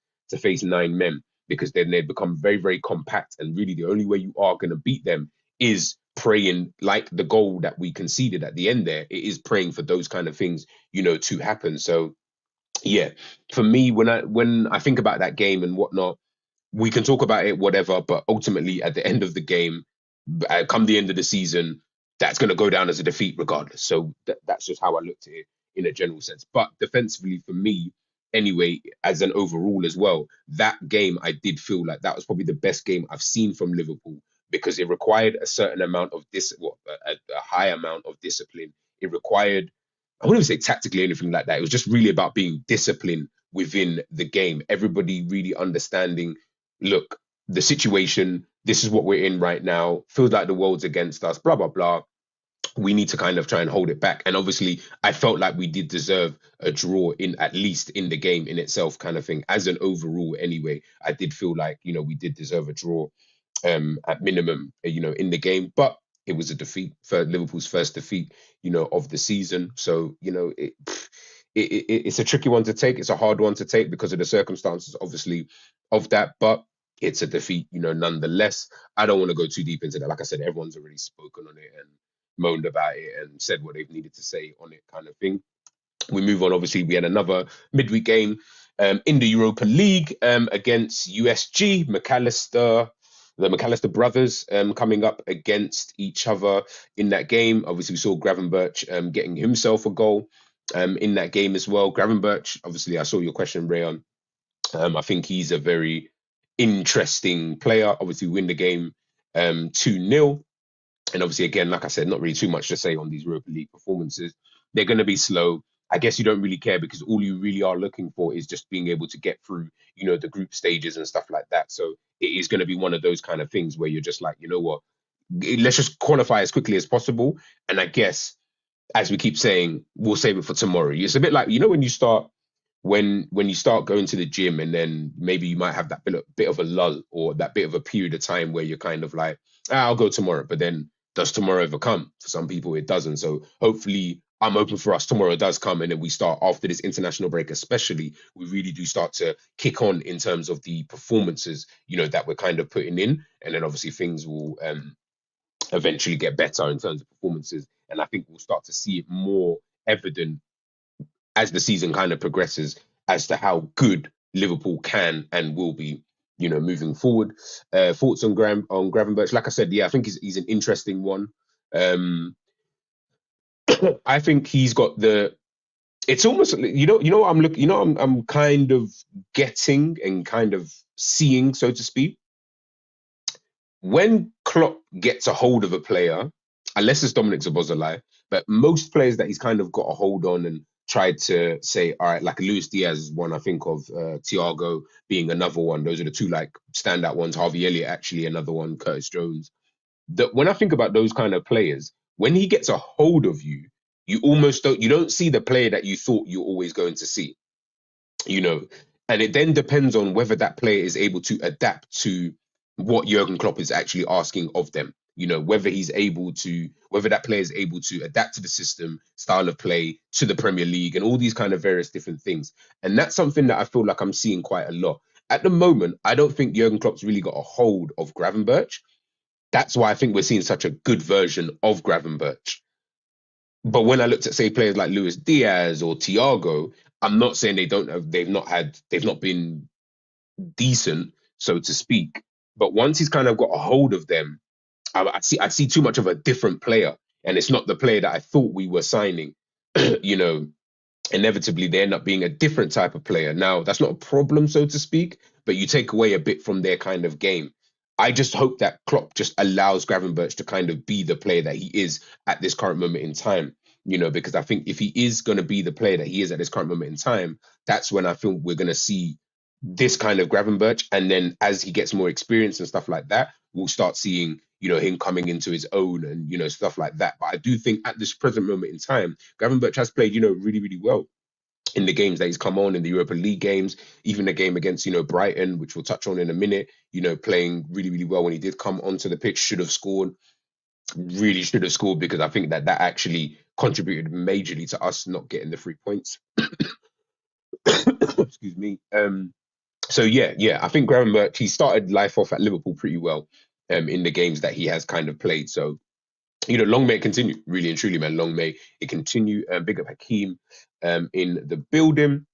Speaker 1: 9 men because then they become very, very compact. And really, the only way you are going to beat them is praying, like the goal that we conceded at the end there. It is praying for those kind of things, to happen. So yeah, for me, when I think about that game and whatnot, we can talk about it, whatever, but ultimately at the end of the game, come the end of the season, that's going to go down as a defeat regardless. So that's just how I looked at it in a general sense. But defensively, for me, anyway, as an overall as well, that game, I did feel like that was probably the best game I've seen from Liverpool because it required a certain amount of a high amount of discipline. It required, I wouldn't even say tactically or anything like that. It was just really about being disciplined within the game. Everybody really understanding, look, the situation, this is what we're in right now, feels like the world's against us, blah, blah, blah. We need to kind of try and hold it back. And obviously, I felt like we did deserve a draw in at least in the game in itself, kind of thing. As an overall, anyway, I did feel like, we did deserve a draw at minimum, in the game. But it was a defeat for Liverpool's first defeat, of the season. So, it's a tricky one to take. It's a hard one to take because of the circumstances, obviously, of that. But it's a defeat, nonetheless. I don't want to go too deep into that. Like I said, everyone's already spoken on it and moaned about it and said what they've needed to say on it, kind of thing. We move on. Obviously, we had another midweek game in the Europa League against USG, the McAllister brothers coming up against each other in that game. Obviously, we saw Gravenberch getting himself a goal in that game as well. Gravenberch, obviously, I saw your question, Rayon. I think he's a very interesting player. Obviously, win the game 2-0. And obviously, again, like I said, not really too much to say on these Europa League performances. They're going to be slow. I guess you don't really care because all you really are looking for is just being able to get through, the group stages and stuff like that. So it is going to be one of those kind of things where you're just like, you know what, let's just qualify as quickly as possible. And I guess, as we keep saying, we'll save it for tomorrow. It's a bit like, when you start when you start going to the gym and then maybe you might have that bit of a lull or that bit of a period of time where you're kind of like, I'll go tomorrow. But then does tomorrow ever come? For some people, it doesn't. So hopefully I'm open for us. Tomorrow does come. And then we start after this international break, especially, we really do start to kick on in terms of the performances, that we're kind of putting in. And then obviously things will eventually get better in terms of performances. And I think we'll start to see it more evident as the season kind of progresses as to how good Liverpool can and will be, moving forward. Thoughts on Gravenberch? Like I said, yeah, I think he's an interesting one. I think he's got the. It's almost what I'm looking. I'm kind of getting and kind of seeing, so to speak. When Klopp gets a hold of a player, unless it's Dominic Szoboszlai, but most players that he's kind of got a hold on and tried to say, all right, like Luis Diaz is one I think of, Thiago being another one. Those are the two like standout ones. Harvey Elliott actually another one. Curtis Jones. When I think about those kind of players, when he gets a hold of you, you almost don't see the player that you thought you're always going to see, and it then depends on whether that player is able to adapt to what Jurgen Klopp is actually asking of them. Whether that player is able to adapt to the system, style of play, to the Premier League, and all these kind of various different things. And that's something that I feel like I'm seeing quite a lot. At the moment, I don't think Jurgen Klopp's really got a hold of Gravenberch. That's why I think we're seeing such a good version of Gravenberch. But when I looked at, say, players like Luis Diaz or Thiago, I'm not saying they've not been decent, so to speak. But once he's kind of got a hold of them, I see too much of a different player, and it's not the player that I thought we were signing. Inevitably they end up being a different type of player. Now, that's not a problem, so to speak, but you take away a bit from their kind of game. I just hope that Klopp just allows Gravenberch to kind of be the player that he is at this current moment in time, because I think if he is going to be the player that he is at this current moment in time, that's when I feel we're going to see this kind of Gravenberch. And then as he gets more experience and stuff like that, we'll start seeing, him coming into his own and, stuff like that. But I do think at this present moment in time, Gravenberch has played, really, really well in the games that he's come on, in the Europa League games, even the game against, Brighton, which we'll touch on in a minute, playing really, really well when he did come onto the pitch, really should have scored, because I think that actually contributed majorly to us not getting the 3 points. Excuse me. So yeah, I think Gravenberch, he started life off at Liverpool pretty well in the games that he has kind of played. So, long may it continue, really and truly, man. Long may it continue. Big up Hakeem in the building.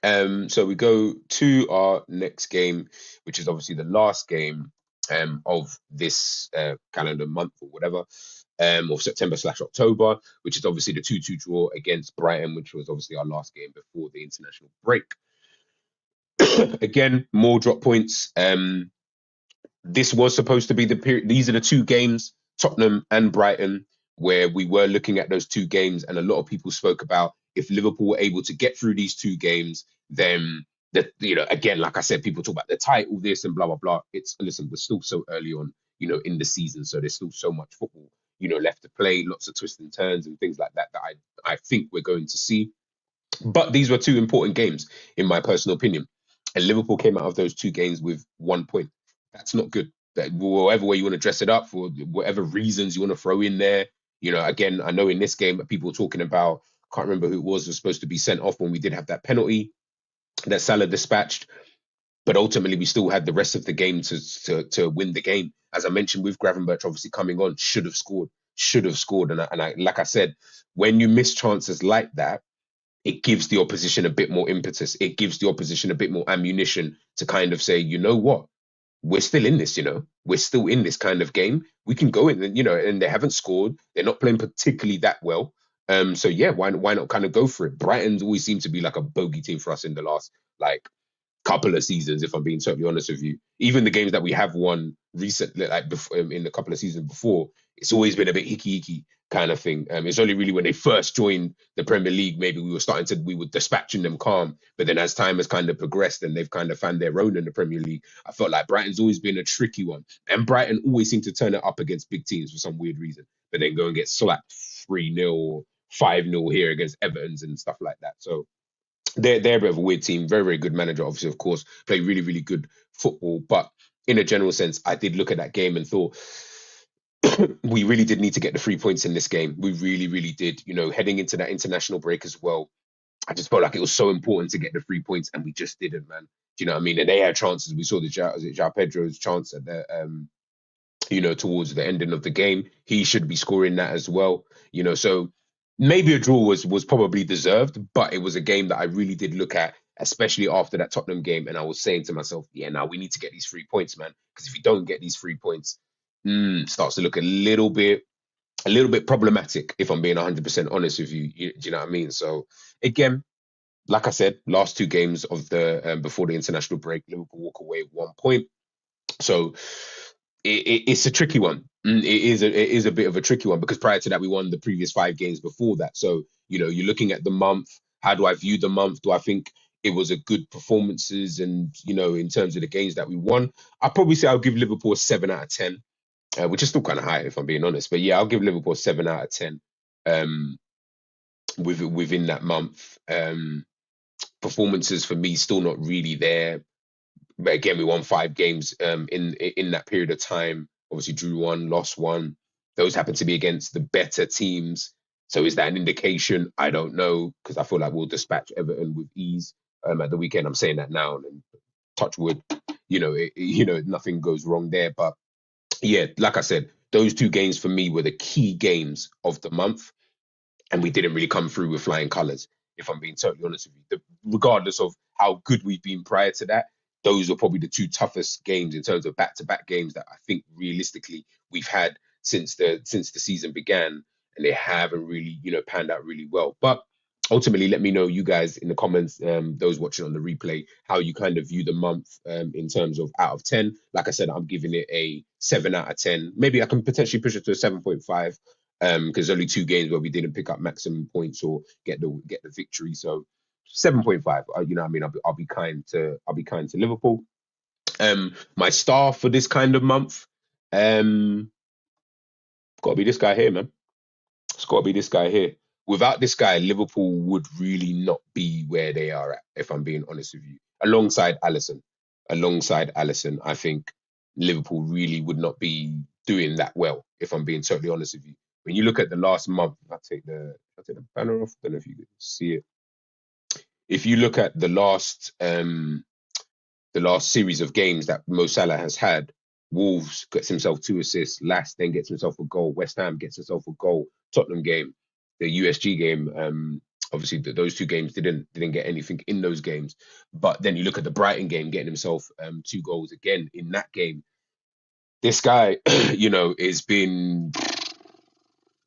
Speaker 1: So we go to our next game, which is obviously the last game of this calendar month or whatever, of September/October, which is obviously the 2-2 draw against Brighton, which was obviously our last game before the international break. Again, more drop points. This was supposed to be the period. These are the two games, Tottenham and Brighton, where we were looking at those two games, and a lot of people spoke about if Liverpool were able to get through these two games, then that, again, like I said, people talk about the title, this and blah blah blah. Listen, we're still so early on, in the season, so there's still so much football, left to play, lots of twists and turns and things like that that I think we're going to see. But these were two important games, in my personal opinion. And Liverpool came out of those two games with 1 point. That's not good. That, whatever way you want to dress it up, for whatever reasons you want to throw in there. Again, I know in this game that people were talking about, can't remember who it was supposed to be sent off when we did have that penalty that Salah dispatched. But ultimately, we still had the rest of the game to win the game. As I mentioned, with Gravenberch obviously coming on, should have scored. And I, like I said, when you miss chances like that, it gives the opposition a bit more impetus. It gives the opposition a bit more ammunition to kind of say, you know what, we're still in this, we're still in this kind of game. We can go in and, and they haven't scored. They're not playing particularly that well. So yeah, why not kind of go for it? Brighton's always seemed to be like a bogey team for us in the last, like, couple of seasons, if I'm being totally honest with you. Even the games that we have won recently, like before, in a couple of seasons before, it's always been a bit hickey kind of thing. It's only really when they first joined the Premier League, maybe we were dispatching them calm. But then as time has kind of progressed and they've kind of found their own in the Premier League, I felt like Brighton's always been a tricky one. And Brighton always seem to turn it up against big teams for some weird reason, but then go and get slapped 3-0 or 5-0 here against Everton's and stuff like that. So they're a bit of a weird team. Very, very good manager, obviously, of course, play really, really good football. But in a general sense, I did look at that game and thought we really did need to get the 3 points in this game. We really, really did. You know, heading into that international break as well, I just felt like it was so important to get the 3 points, and we just didn't, man. Do you know what I mean? And they had chances. We saw the João Pedro's chance at the towards the ending of the game. He should be scoring that as well. So maybe a draw was probably deserved, but it was a game that I really did look at, especially after that Tottenham game. And I was saying to myself, yeah, now we need to get these 3 points, man. Because if you don't get these 3 points, starts to look a little bit problematic, if I'm being 100% honest with you. Do you know what I mean? So again, like I said, last two games of the before the international break, Liverpool walk away with 1 point. So it's a tricky one. It is a bit of a tricky one, because prior to that, we won the previous 5 games before that. So, you're looking at the month. How do I view the month? Do I think it was a good performances? And, in terms of the games that we won, I'll probably say I'll give Liverpool a 7 out of 10, which is still kind of high, if I'm being honest. But yeah, I'll give Liverpool a 7 out of 10 within that month. Performances for me still not really there. But again, we won 5 games in that period of time. Obviously, drew 1, lost 1. Those happen to be against the better teams. So is that an indication? I don't know, because I feel like we'll dispatch Everton with ease at the weekend. I'm saying that now, and touch wood, nothing goes wrong there. But yeah, like I said, those 2 games for me were the key games of the month, and we didn't really come through with flying colours, if I'm being totally honest with you. Regardless of how good we've been prior to that, those are probably the 2 toughest games in terms of back-to-back games that I think realistically we've had since the season began, and they haven't really, panned out really well. But ultimately, let me know, you guys, in the comments, those watching on the replay, how you kind of view the month in terms of out of 10. Like I said, I'm giving it a 7 out of 10. Maybe I can potentially push it to a 7.5, because only 2 games where we didn't pick up maximum points or get the victory. So 7.5. I'll be kind to Liverpool. My star for this kind of month, got to be this guy here, man. It's got to be this guy here. Without this guy, Liverpool would really not be where they are at, if I'm being honest with you. Alongside Alisson, I think Liverpool really would not be doing that well, if I'm being totally honest with you. When you look at the last month, I'll take the banner off. I don't know if you can see it. If you look at the last series of games that Mo Salah has had, Wolves gets himself 2 assists, Last then gets himself a goal, West Ham gets himself a goal, Tottenham game, the USG game, obviously those 2 games didn't get anything in those games. But then you look at the Brighton game, getting himself 2 goals again in that game. This guy, has been,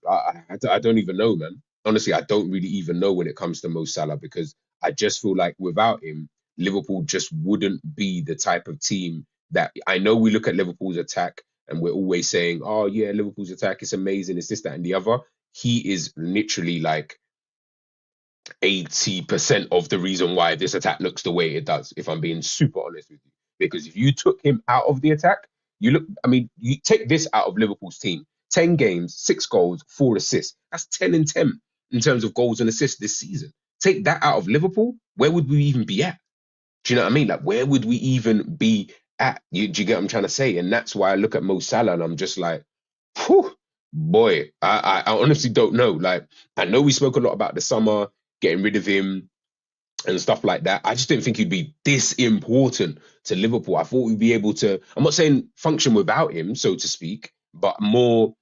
Speaker 1: I don't even know, man. Honestly, I don't really even know when it comes to Mo Salah, because I just feel like without him, Liverpool just wouldn't be the type of team that, I know we look at Liverpool's attack and we're always saying, oh yeah, Liverpool's attack is amazing, it's this, that, and the other. He is literally like 80% of the reason why this attack looks the way it does, if I'm being super honest with you. Because if you took him out of the attack, you take this out of Liverpool's team, 10 games, 6 goals, 4 assists. That's 10 and 10 in terms of goals and assists this season. Take that out of Liverpool, where would we even be at? Do you know what I mean? Like, where would we even be at? Do you get what I'm trying to say? And that's why I look at Mo Salah and I'm just like, whew, boy, I honestly don't know. Like, I know we spoke a lot about the summer, getting rid of him and stuff like that. I just didn't think he'd be this important to Liverpool. I thought we'd be able to, I'm not saying function without him, so to speak, but more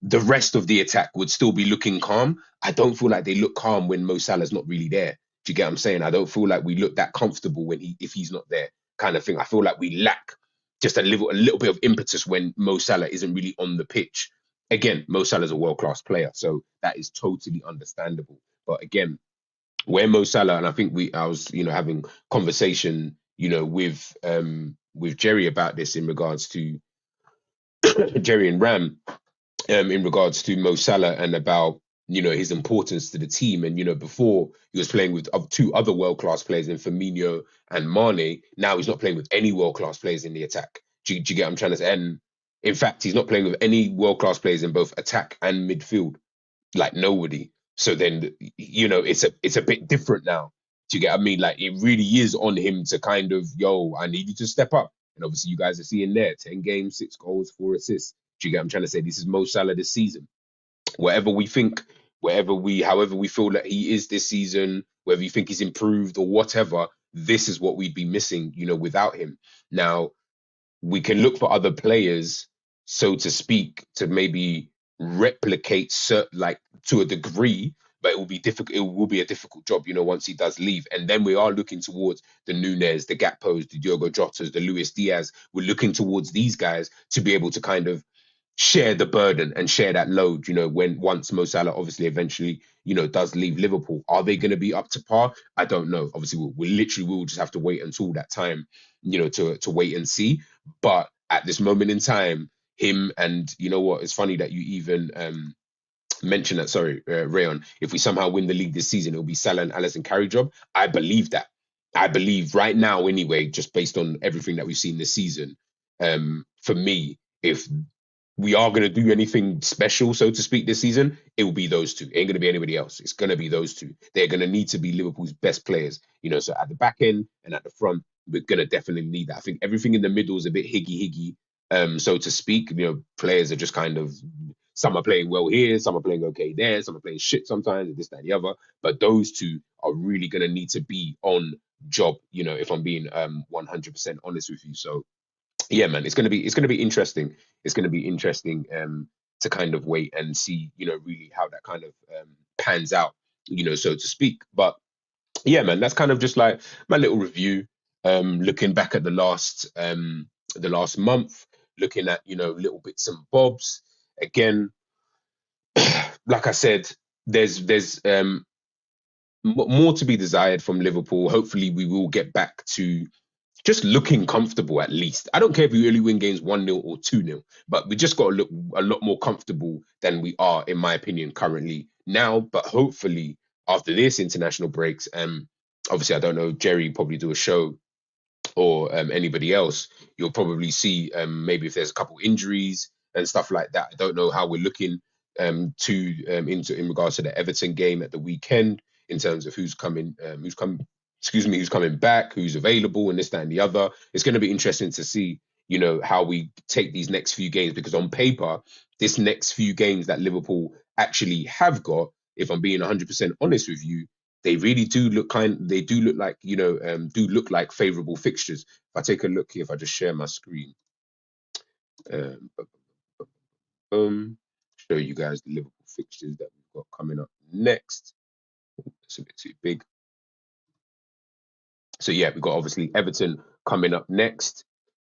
Speaker 1: the rest of the attack would still be looking calm. I don't feel like they look calm when Mo Salah's not really there. Do you get what I'm saying? I don't feel like we look that comfortable if he's not there, kind of thing. I feel like we lack just a little bit of impetus when Mo Salah isn't really on the pitch. Again, Mo Salah's a world-class player, so that is totally understandable. But again, where Mo Salah, and I think I was having conversation with Jerry about this in regards to Jerry and Ram, in regards to Mo Salah and about his importance to the team. And before he was playing with two other world class players in Firmino and Mane. Now he's not playing with any world class players in the attack. Do you get what I'm trying to say? And in fact, he's not playing with any world class players in both attack and midfield, like nobody. So then it's a bit different now. Do you get what I mean? Like it really is on him to kind of, I need you to step up. And obviously you guys are seeing there, 10 games, 6 goals, 4 assists. Do you get what I'm trying to say? This is Mo Salah this season. Whatever we think, however we feel that he is this season, whether you think he's improved or whatever, this is what we'd be missing, without him. Now, we can look for other players, so to speak, to maybe replicate like to a degree, but it will be difficult. It will be a difficult job, once he does leave. And then we are looking towards the Nunes, the Gakpos, the Diogo Jotas, the Luis Diaz. We're looking towards these guys to be able to kind of share the burden and share that load, when once Mo Salah obviously eventually, does leave Liverpool. Are they going to be up to par? I don't know. Obviously, we'll just have to wait until that time, to wait and see. But at this moment in time, him and what, it's funny that you even mentioned that, sorry, Rayon, if we somehow win the league this season, it'll be Salah and Alisson carry job. I believe that. I believe right now, anyway, just based on everything that we've seen this season, for me, if we are going to do anything special, so to speak, this season, it will be those two. It ain't going to be anybody else. It's going to be those two. They're going to need to be Liverpool's best players. So at the back end and at the front, we're going to definitely need that. I think everything in the middle is a bit higgy, so to speak. Players are just kind of, some are playing well here, some are playing okay there, some are playing shit sometimes, this, that, and the other. But those two are really going to need to be on job, if I'm being 100% honest with you. So yeah, man, it's gonna be interesting. It's gonna be interesting to kind of wait and see, really how that kind of pans out, so to speak. But yeah, man, that's kind of just like my little review. Looking back at the last month, looking at little bits and bobs. Again, like I said, there's more to be desired from Liverpool. Hopefully, we will get back to just looking comfortable at least. I don't care if we only win games 1-0 or 2-0, but we just got to look a lot more comfortable than we are, in my opinion, currently now. But hopefully, after this international breaks, obviously, I don't know, Jerry probably do a show or anybody else, you'll probably see maybe if there's a couple injuries and stuff like that. I don't know how we're looking in regards to the Everton game at the weekend in terms of who's coming back, who's available, and this, that, and the other. It's going to be interesting to see, how we take these next few games, because on paper, this next few games that Liverpool actually have got, if I'm being 100% honest with you, they really do look like favourable fixtures. If I take a look here, if I just share my screen, um, show you guys the Liverpool fixtures that we've got coming up next. It's a bit too big. So yeah, we've got obviously Everton coming up next.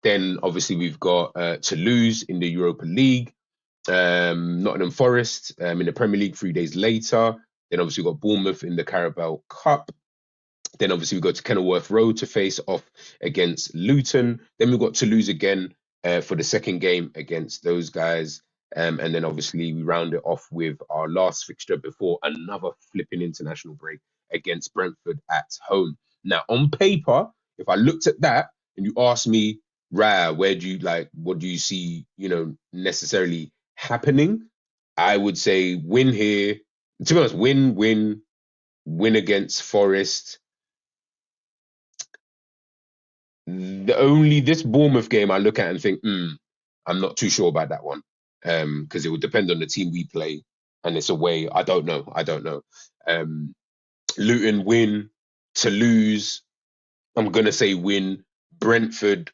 Speaker 1: Then obviously we've got Toulouse in the Europa League, Nottingham Forest in the Premier League 3 days later. Then obviously we've got Bournemouth in the Carabao Cup. Then obviously we go to Kenilworth Road to face off against Luton. Then we've got Toulouse again for the second game against those guys. And then obviously we round it off with our last fixture before another flipping international break against Brentford at home. Now, on paper, if I looked at that and you asked me, what do you see, necessarily happening? I would say win here. To be honest, win against Forest. This Bournemouth game I look at and think, I'm not too sure about that one. Because it would depend on the team we play, and it's away. I don't know. Luton win, Toulouse, I'm gonna say win. Brentford,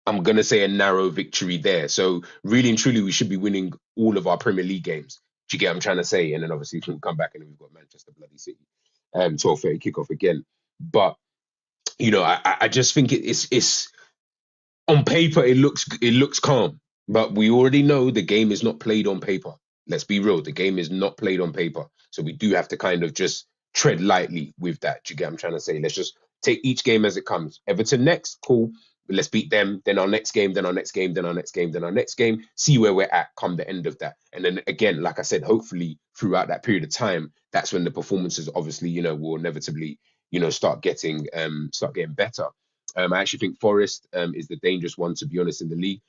Speaker 1: I'm gonna say a narrow victory there. So really and truly, we should be winning all of our Premier League games. Do you get what I'm trying to say? And then obviously we can come back and then we've got Manchester bloody City, 12:30 kickoff again. But I just think it's on paper it looks calm, but we already know the game is not played on paper. Let's be real, the game is not played on paper. So we do have to kind of just tread lightly with that. Do you get what I'm trying to say? Let's just take each game as it comes. Everton next, cool. Let's beat them. Then our next game. Then our next game. Then our next game. Then our next game. See where we're at come the end of that. And then again, like I said, hopefully throughout that period of time, that's when the performances obviously, will inevitably, start getting better. I actually think Forest is the dangerous one, to be honest, in the league.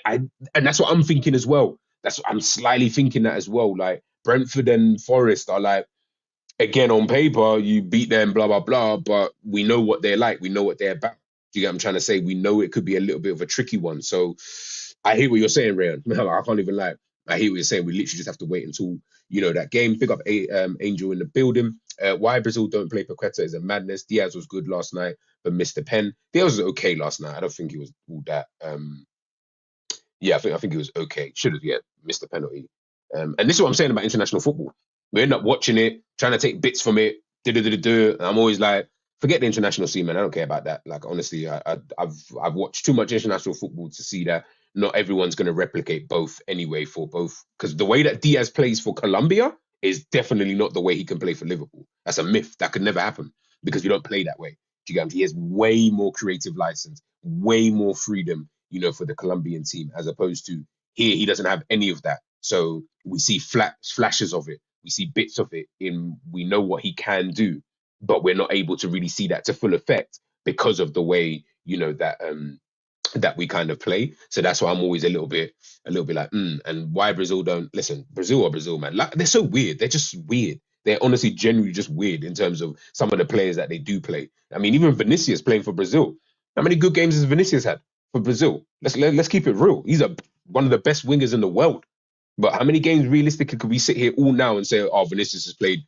Speaker 1: And that's what I'm thinking as well. That's what I'm slightly thinking that as well. Like Brentford and Forest are like, again, on paper, you beat them, blah, blah, blah, but we know what they're like. We know what they're about. Do you get what I'm trying to say? We know it could be a little bit of a tricky one. So I hear what you're saying, Ryan. I can't even lie. I hear what you're saying. We literally just have to wait until, that game. Pick up Angel in the building. Why Brazil don't play Paqueta is a madness. Diaz was good last night, but missed the pen. Diaz was okay last night. I don't think he was all that. I think he was okay. Should have, missed the penalty. And this is what I'm saying about international football. We end up watching it, trying to take bits from it. And I'm always like, forget the international scene, man. I don't care about that. Like, honestly, I've watched too much international football to see that not everyone's going to replicate both anyway for both. Because the way that Diaz plays for Colombia is definitely not the way he can play for Liverpool. That's a myth. That could never happen because you don't play that way. Do you get what I'm saying? He has way more creative license, way more freedom, for the Colombian team, as opposed to here, he doesn't have any of that. So we see flashes of it. We see bits of it we know what he can do, but we're not able to really see that to full effect because of the way, that we kind of play. So that's why I'm always a little bit like, and why Brazil don't listen. Brazil or Brazil, man. Like, they're so weird. They're just weird. They're honestly genuinely just weird in terms of some of the players that they do play. I mean, even Vinicius playing for Brazil. How many good games has Vinicius had for Brazil? Let's keep it real. He's one of the best wingers in the world. But how many games realistically could we sit here all now and say, oh, Vinicius has played,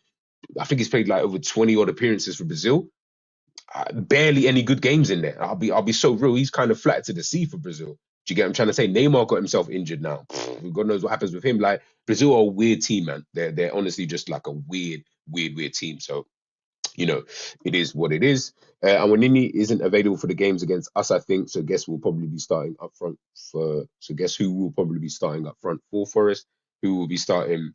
Speaker 1: I think he's played like over 20 odd appearances for Brazil. Barely any good games in there. I'll be so real. He's kind of flat to the sea for Brazil. Do you get what I'm trying to say? Neymar got himself injured now. God knows what happens with him. Like, Brazil are a weird team, man. They're honestly just like a weird team. So, it is what it is. And when Nini isn't available for the games against us, I think, so guess we'll probably be starting up front so guess who will probably be starting up front for Forest? Who will be starting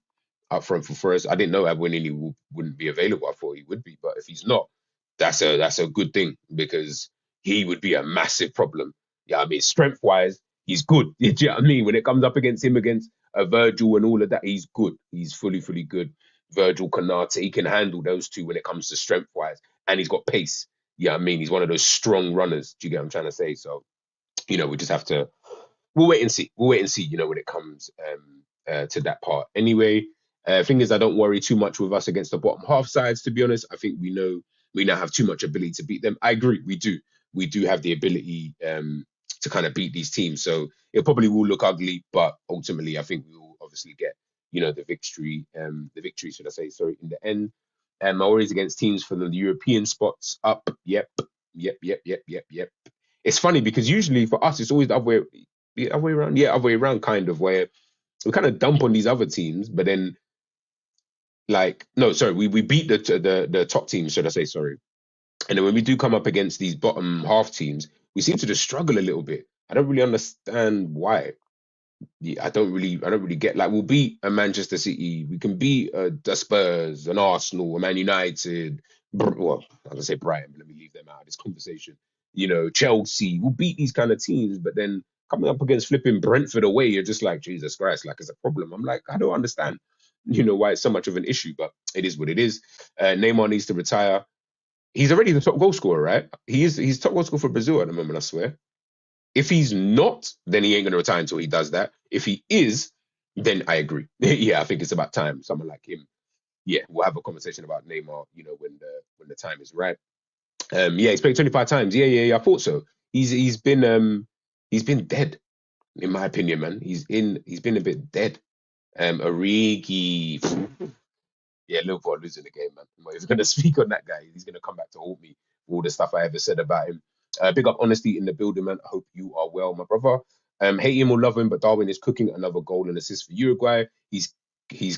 Speaker 1: up front for Forest? I didn't know Nini wouldn't be available. I thought he would be, but if he's not, that's a good thing because he would be a massive problem. Yeah, I mean, strength wise, he's good. Do you know what I mean? When it comes up against him, against Virgil and all of that, he's good. He's fully good. Virgil, Kanate, he can handle those two when it comes to strength wise, and he's got pace. Yeah, I mean, he's one of those strong runners. Do you get what I'm trying to say? So, we just have to. We'll wait and see. When it comes to that part. Anyway, thing is, I don't worry too much with us against the bottom half sides. To be honest, I think we now have too much ability to beat them. I agree, we do. We do have the ability to kind of beat these teams. So it probably will look ugly, but ultimately, I think we will obviously get the victory. Should I say? Sorry, in the end. My worries against teams for the European spots up. Yep. It's funny because usually for us, it's always the other way around. Yeah, other way around, kind of, where we kind of dump on these other teams, but then, like, no, sorry, we beat the top teams, should I say? Sorry, and then when we do come up against these bottom half teams, we seem to just struggle a little bit. I don't really understand why. I don't really get, like, we'll beat a Manchester City, we can beat the Spurs, an Arsenal, a Man United, well, I was gonna say Brighton, but let me leave them out of this conversation. Chelsea, we'll beat these kind of teams, but then coming up against flipping Brentford away, you're just like, Jesus Christ, like, it's a problem. I'm like, I don't understand, why it's so much of an issue, but it is what it is. Neymar needs to retire. He's already the top goal scorer, right? He's top goal scorer for Brazil at the moment, I swear. If he's not, then he ain't going to retire until he does that. If he is, then I agree. Yeah, I think it's about time. Someone like him. Yeah, we'll have a conversation about Neymar, when the time is right. He's played 25 times. Yeah, I thought so. He's been dead, in my opinion, man. He's been a bit dead. Origi. Yeah, Liverpool losing the game, man. I'm not even going to speak on that guy. He's going to come back to haunt me for all the stuff I ever said about him. Big up Honesty in the building, man. I hope you are well, my brother. Hate him or love him, but Darwin is cooking another goal and assist for Uruguay. He's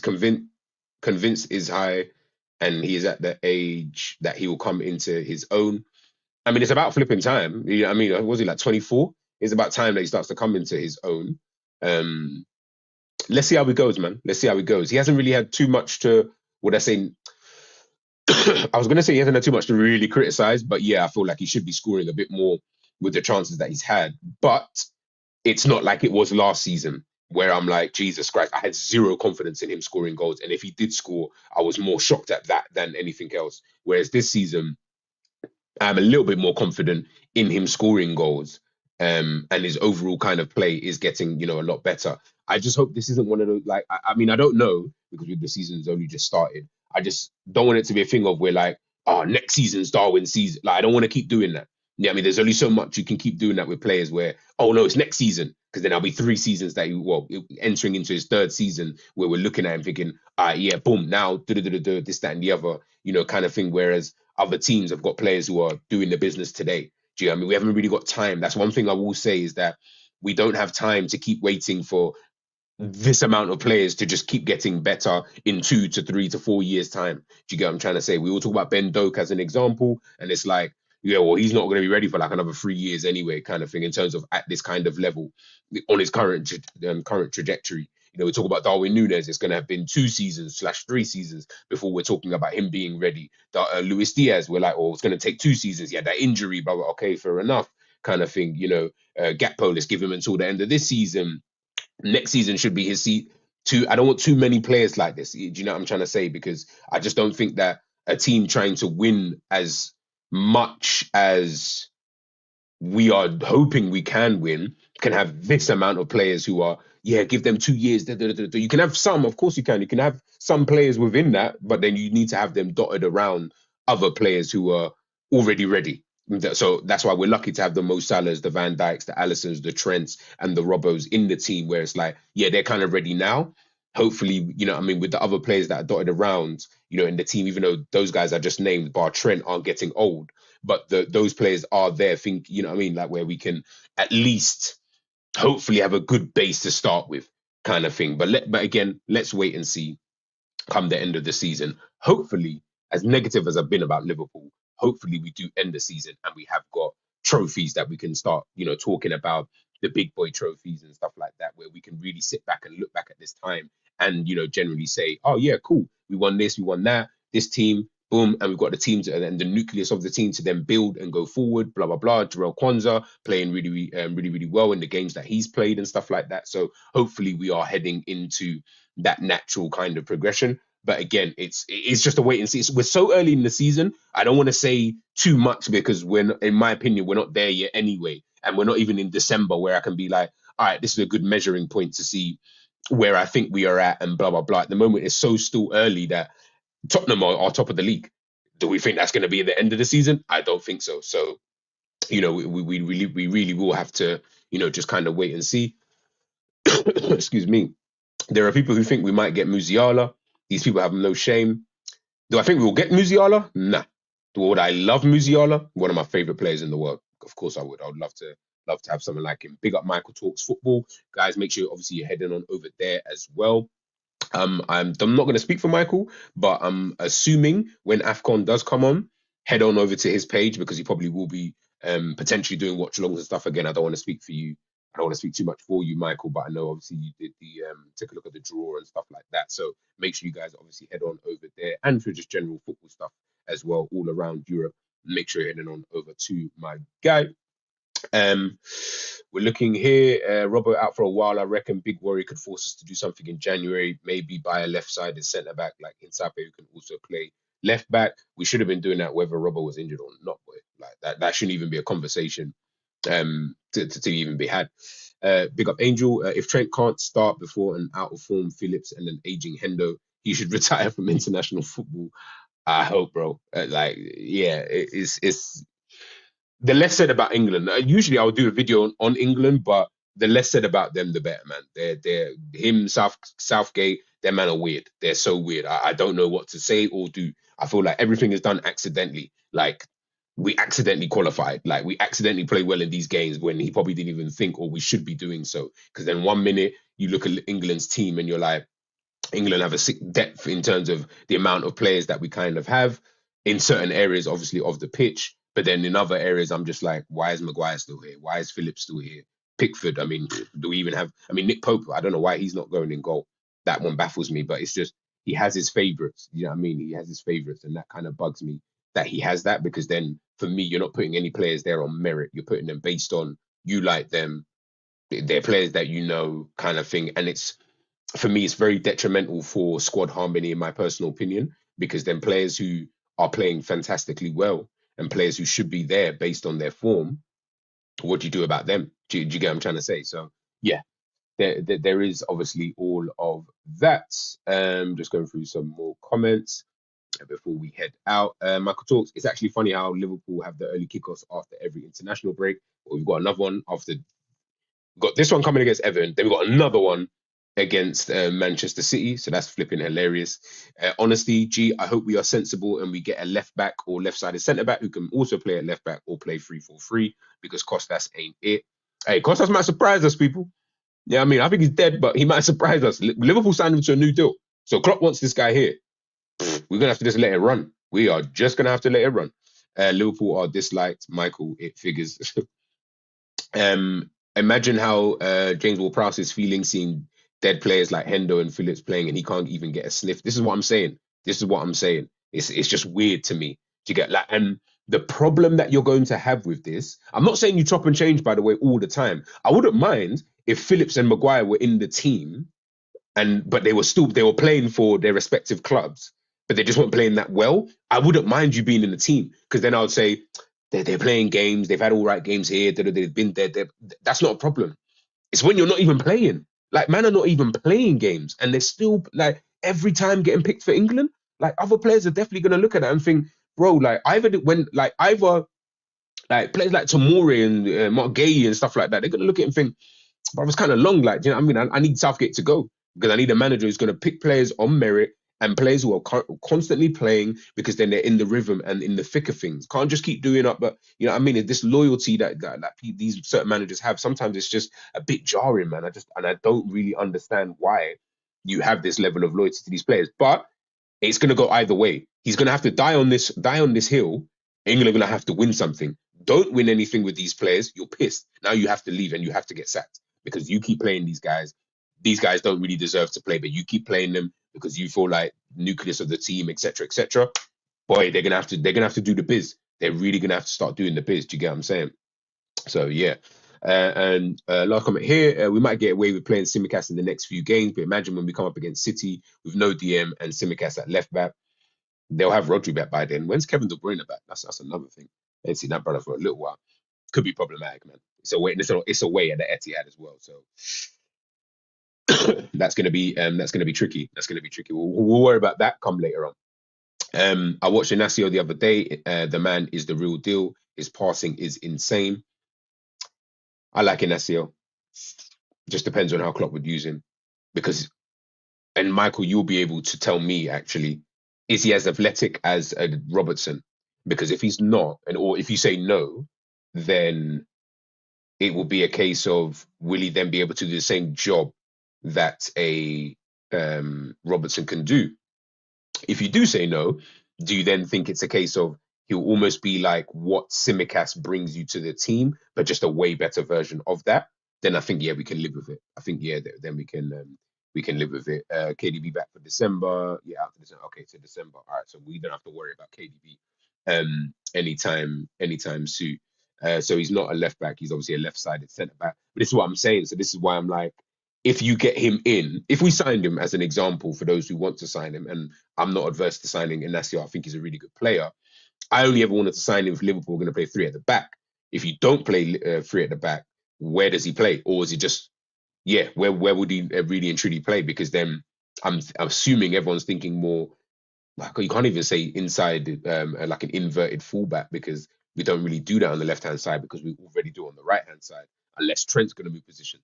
Speaker 1: convinced is high, and he is at the age that he will come into his own. I mean, it's about flipping time. I mean, was he like 24? It's about time that he starts to come into his own. Let's see how he goes, man. Let's see how he goes. He hasn't really had too much to, would I say, I was going to say he hasn't had too much to really criticize, but yeah, I feel like he should be scoring a bit more with the chances that he's had. But it's not like it was last season where I'm like, Jesus Christ, I had zero confidence in him scoring goals. And if he did score, I was more shocked at that than anything else. Whereas this season, I'm a little bit more confident in him scoring goals. And his overall kind of play is getting, a lot better. I just hope this isn't one of those, like, I mean, I don't know because the season's only just started. I just don't want it to be a thing of where like, oh, next season's Darwin season. Like, I don't want to keep doing that. Yeah, I mean, there's only so much you can keep doing that with players where, oh no, it's next season. Because then there'll be 3 seasons that entering into his third season where we're looking at him thinking, yeah, boom, now, this, that, and the other, kind of thing. Whereas other teams have got players who are doing the business today. Do you know what I mean? We haven't really got time. That's one thing I will say is that we don't have time to keep waiting for this amount of players to just keep getting better in 2 to 3 to 4 years' time. Do you get what I'm trying to say? We all talk about Ben Doak as an example, and it's like, yeah, well, he's not going to be ready for like another 3 years anyway, kind of thing, in terms of at this kind of level on his current trajectory. We talk about Darwin Núñez. It's going to have been 2 seasons/3 seasons before we're talking about him being ready. Luis Diaz, we're like, oh, it's going to take 2 seasons. Yeah, that injury, blah, blah, okay, fair enough, kind of thing. Gakpo, let's give him until the end of this season. Next season should be his seat. I don't want too many players like this. Do you know what I'm trying to say? Because I just don't think that a team trying to win as much as we are hoping we can win can have this amount of players who are, yeah, give them 2 years. You can have some, of course you can. You can have some players within that, but then you need to have them dotted around other players who are already ready. So that's why we're lucky to have the Mo Salahs, the Van Dijks, the Allisons, the Trents, and the Robos in the team, where it's like, yeah, they're kind of ready now. Hopefully, with the other players that are dotted around, in the team, even though those guys I just named, bar Trent, aren't getting old, but those players are there, like where we can at least hopefully have a good base to start with, kind of thing. But again, let's wait and see come the end of the season. Hopefully, as negative as I've been about Liverpool, hopefully we do end the season and we have got trophies that we can start, talking about, the big boy trophies and stuff like that, where we can really sit back and look back at this time and, generally say, oh yeah, cool, we won this, we won that, this team, boom, and we've got the team and the nucleus of the team to then build and go forward, blah, blah, blah. Jarell Kwanzaa playing really, really well in the games that he's played and stuff like that. So hopefully we are heading into that natural kind of progression. But again, it's just a wait and see. We're so early in the season. I don't want to say too much because in my opinion, we're not there yet anyway. And we're not even in December where I can be like, all right, this is a good measuring point to see where I think we are at and blah, blah, blah. At the moment, it's so still early that Tottenham are top of the league. Do we think that's going to be at the end of the season? I don't think so. So, we really will have to, just kind of wait and see. Excuse me. There are people who think we might get Musiala. These people have no shame. Do I think we'll get Musiala? Nah. Would I love Musiala? One of my favorite players in the world. Of course I would. I would love to have someone like him. Big up Michael Talks Football. Guys, make sure obviously you're heading on over there as well. I'm not going to speak for Michael, but I'm assuming when AFCON does come on, head on over to his page because he probably will be potentially doing watch alongs and stuff. Again, I don't want to speak for you. I don't want to speak too much for you, Michael, but I know obviously you did the take a look at the draw and stuff like that. So make sure you guys obviously head on over there, and for just general football stuff as well, all around Europe. Make sure you're heading on over to my guy. We're looking here. Robbo out for a while. I reckon Big Worry could force us to do something in January. Maybe buy a left-sided centre back like Insape, who can also play left back. We should have been doing that whether Robbo was injured or not. Boy, like that shouldn't even be a conversation to even be had. Big up Angel. If Trent can't start before an out of form Phillips and an aging Hendo, he should retire from international football. I hope, bro. It's the less said about England. Usually I'll do a video on England, but the less said about them, the better, man. They're Southgate, their man are weird. They're so weird. I don't know what to say or do. I feel like everything is done accidentally. Like we accidentally qualified. Like we accidentally play well in these games when he probably didn't even think or we should be doing so. Because then 1 minute you look at England's team and you're like, England have a sick depth in terms of the amount of players that we kind of have in certain areas, obviously, of the pitch. But then in other areas, I'm just like, why is Maguire still here? Why is Phillips still here? Pickford, I mean, do we even have... I mean, Nick Pope, I don't know why he's not going in goal. That one baffles me, but it's just, he has his favorites. You know what I mean? He has his favorites, and that kind of bugs me that he has that, because then for me, you're not putting any players there on merit. You're putting them based on you like them. They're players that you know, kind of thing. And it's, for me, it's very detrimental for squad harmony, in my personal opinion, because then players who are playing fantastically well and players who should be there based on their form, what do you do about them? Do you get what I'm trying to say? So yeah, there is obviously all of that. Just going through some more comments before we head out. Michael talks. It's actually funny how Liverpool have the early kickoffs after every international break. But we've got another one after. Got this one coming against Everton. Then we've got another one against Manchester City. So that's flipping hilarious. Honestly, G, I hope we are sensible and we get a left back or left-sided centre back who can also play at left back or play 3-4-3, because Costas ain't it. Hey, Costas might surprise us, people. Yeah, I mean, I think he's dead, but he might surprise us. Liverpool signed him to a new deal. So Klopp wants this guy here. We're going to have to just let it run. We are just going to have to let it run. Liverpool are disliked. Michael, it figures. Imagine how James Ward-Prowse is feeling seeing dead players like Hendo and Phillips playing, and he can't even get a sniff. This is what I'm saying. This is what I'm saying. It's just weird to me to get like, and the problem that you're going to have with this, I'm not saying you chop and change, by the way, all the time. I wouldn't mind if Phillips and Maguire were in the team, but they were playing for their respective clubs, but they just weren't playing that well. I wouldn't mind you being in the team, because then I would say they're playing games, they've had all right games here, they've been there. That's not a problem. It's when you're not even playing. Like, man are not even playing games, and they're still like every time getting picked for England. Like, other players are definitely gonna look at that and think, bro, like either players like Tomori and Mark Gay and stuff like that, they're gonna look at it and think, but it was kind of long. Like, you know what I mean? I need Southgate to go, because I need a manager who's going to pick players on merit and players who are constantly playing, because then they're in the rhythm and in the thick of things. Can't just keep doing up. But you know what I mean? This loyalty that these certain managers have, sometimes it's just a bit jarring, man. I don't really understand why you have this level of loyalty to these players. But it's going to go either way. He's going to have to die on this hill. England are going to have to win something. Don't win anything with these players, you're pissed. Now you have to leave and you have to get sacked, because you keep playing these guys. These guys don't really deserve to play, but you keep playing them because you feel like nucleus of the team, etc., etc. Boy, they're gonna have to do the biz. They're really gonna have to start doing the biz. Do you get what I'm saying? So yeah. And last comment here, we might get away with playing Simicast in the next few games, but imagine when we come up against City with no DM and Simicast at left back, they'll have Rodri back by then. When's Kevin De Bruyne back? That's another thing. I ain't seen that brother for a little while. Could be problematic, man. It's away at the Etihad as well, so that's gonna be tricky. That's gonna be tricky. We'll worry about that come later on. I watched Inacio the other day. The man is the real deal. His passing is insane. I like Inacio. Just depends on how Klopp would use him, because, and Michael, you'll be able to tell me actually, is he as athletic as Robertson? Because if he's not, or if you say no, then it will be a case of, will he then be able to do the same job that a Robertson can do? If you do say no, do you then think it's a case of he'll almost be like what Simicast brings you to the team, but just a way better version of that? Then I think, yeah, we can live with it. I think, yeah, then we can live with it. KDB back for December. Yeah, after December. Okay, so December. All right, so we don't have to worry about KDB anytime soon. So he's not a left back. He's obviously a left-sided centre back. But this is what I'm saying. So this is why I'm like, if you get him in, if we signed him as an example for those who want to sign him, and I'm not adverse to signing Inacio, I think he's a really good player. I only ever wanted to sign him if Liverpool were going to play three at the back. If you don't play three at the back, where does he play? Or is it just, yeah, where would he really and truly play? Because then I'm assuming everyone's thinking more, like, you can't even say inside like an inverted fullback, because we don't really do that on the left-hand side, because we already do on the right-hand side, unless Trent's going to move position.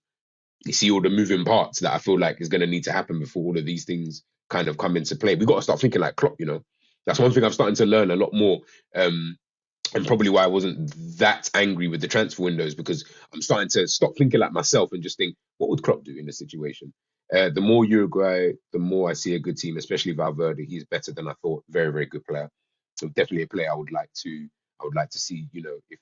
Speaker 1: You see all the moving parts that I feel like is going to need to happen before all of these things kind of come into play. We've got to start thinking like Klopp, you know. That's one thing I'm starting to learn a lot more. And probably why I wasn't that angry with the transfer windows, because I'm starting to stop thinking like myself and just think, what would Klopp do in this situation? The more Uruguay, the more I see a good team, especially Valverde. He's better than I thought. Very, very good player. So definitely a player I would like to see, you know, if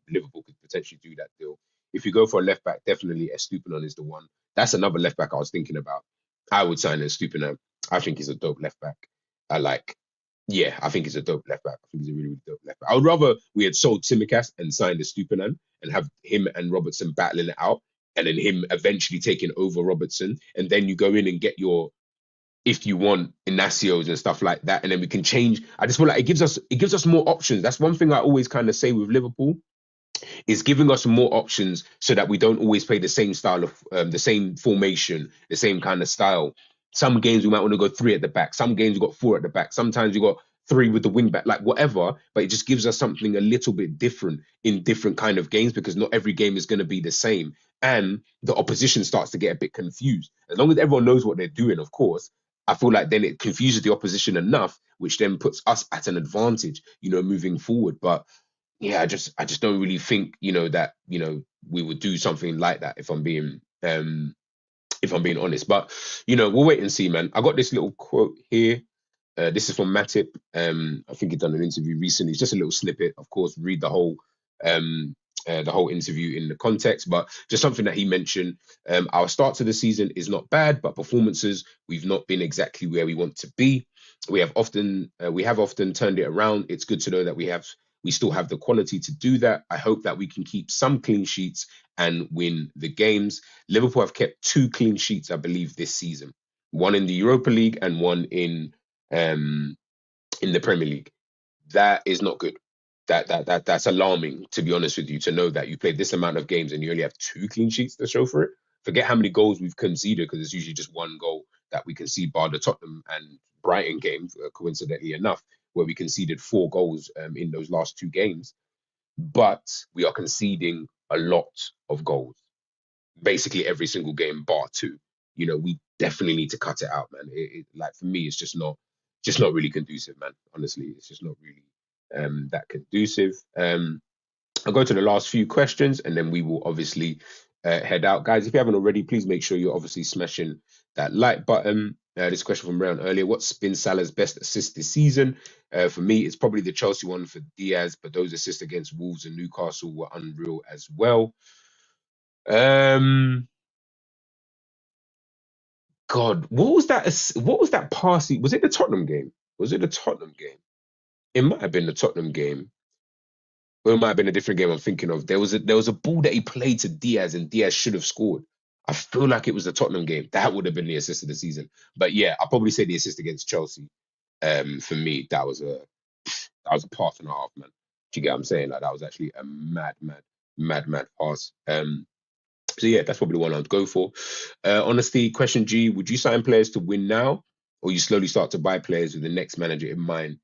Speaker 1: Liverpool could potentially do that deal. If you go for a left back, definitely Estupiñán is the one. That's another left back I was thinking about. I would sign Estupiñán. I think he's a dope left back. I like, yeah, I think he's a dope left back. I think he's a really, really dope left back. I would rather we had sold Tsimikas and signed a Stupinan and have him and Robertson battling it out, and then him eventually taking over Robertson, and then you go in and get your, if you want, Inacios and stuff like that, and then we can change. I just feel like it gives us more options. That's one thing I always kind of say with Liverpool, is giving us more options so that we don't always play the same style of the same formation, the same kind of style. Some games we might want to go three at the back. Some games we got four at the back. Sometimes you got three with the wing back, like whatever. But it just gives us something a little bit different in different kind of games, because not every game is going to be the same, and the opposition starts to get a bit confused. As long as everyone knows what they're doing, of course, I feel like then it confuses the opposition enough, which then puts us at an advantage, moving forward. But yeah, I just don't really think, that, we would do something like that, if I'm being honest. But we'll wait and see, man. I got this little quote here. This is from Matip. I think he'd done an interview recently. It's just a little snippet. Of course, read um, the whole interview in the context, but just something that he mentioned. Our start to the season is not bad, but performances, we've not been exactly where we want to be. We have often turned it around. It's good to know that we still have the quality to do that. I hope that we can keep some clean sheets and win the games. Liverpool have kept 2 clean sheets, I believe, this season. One in the Europa League and one in the Premier League. That is not good. That's alarming, to be honest with you, to know that you played this amount of games and you only have 2 clean sheets to show for it. Forget how many goals we've conceded, because it's usually just one goal that we concede, bar the Tottenham and Brighton game, coincidentally enough, where we conceded 4 goals in those last 2 games. But we are conceding a lot of goals, basically every single game, bar 2. We definitely need to cut it out, man. Like, for me, it's just not really conducive, man. Honestly, it's just not really that conducive. I'll go to the last few questions and then we will obviously head out. Guys, if you haven't already, please make sure you're obviously smashing that like button. This question from Brown earlier: what's been Salah's best assist this season? For me, it's probably the Chelsea one for Diaz, but those assists against Wolves and Newcastle were unreal as well. God, what was that? What was that pass? Was it the Tottenham game? Was it the Tottenham game? It might have been the Tottenham game. Or it might have been a different game I'm thinking of. There was a ball that he played to Diaz and Diaz should have scored. I feel like it was the Tottenham game. That would have been the assist of the season. But yeah, I'll probably say the assist against Chelsea. For me, that was a pass and a half, man. Do you get what I'm saying? Like, that was actually a mad pass. So yeah, that's probably the one I'd go for. Honestly, question G: would you sign players to win now, or you slowly start to buy players with the next manager in mind?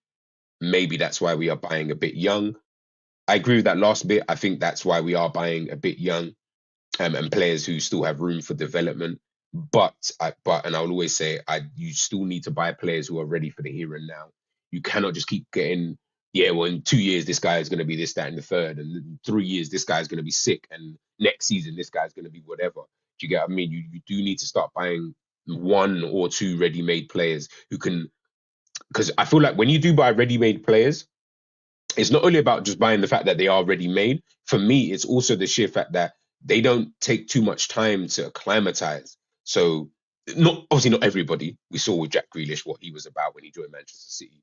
Speaker 1: Maybe that's why we are buying a bit young. I agree with that last bit. I think that's why we are buying a bit young, and players who still have room for development. And I will always say, you still need to buy players who are ready for the here and now. You cannot just keep getting, yeah, well, in 2 years this guy is going to be this, that, and the third, and in 3 years this guy is going to be sick, and next season this guy's going to be whatever. Do you get what I mean? You do need to start buying 1 or 2 ready-made players who can, because I feel like when you do buy ready-made players, it's not only about just buying the fact that they are ready made. For me, it's also the sheer fact that they don't take too much time to acclimatize. So, not everybody. We saw with Jack Grealish what he was about when he joined Manchester City,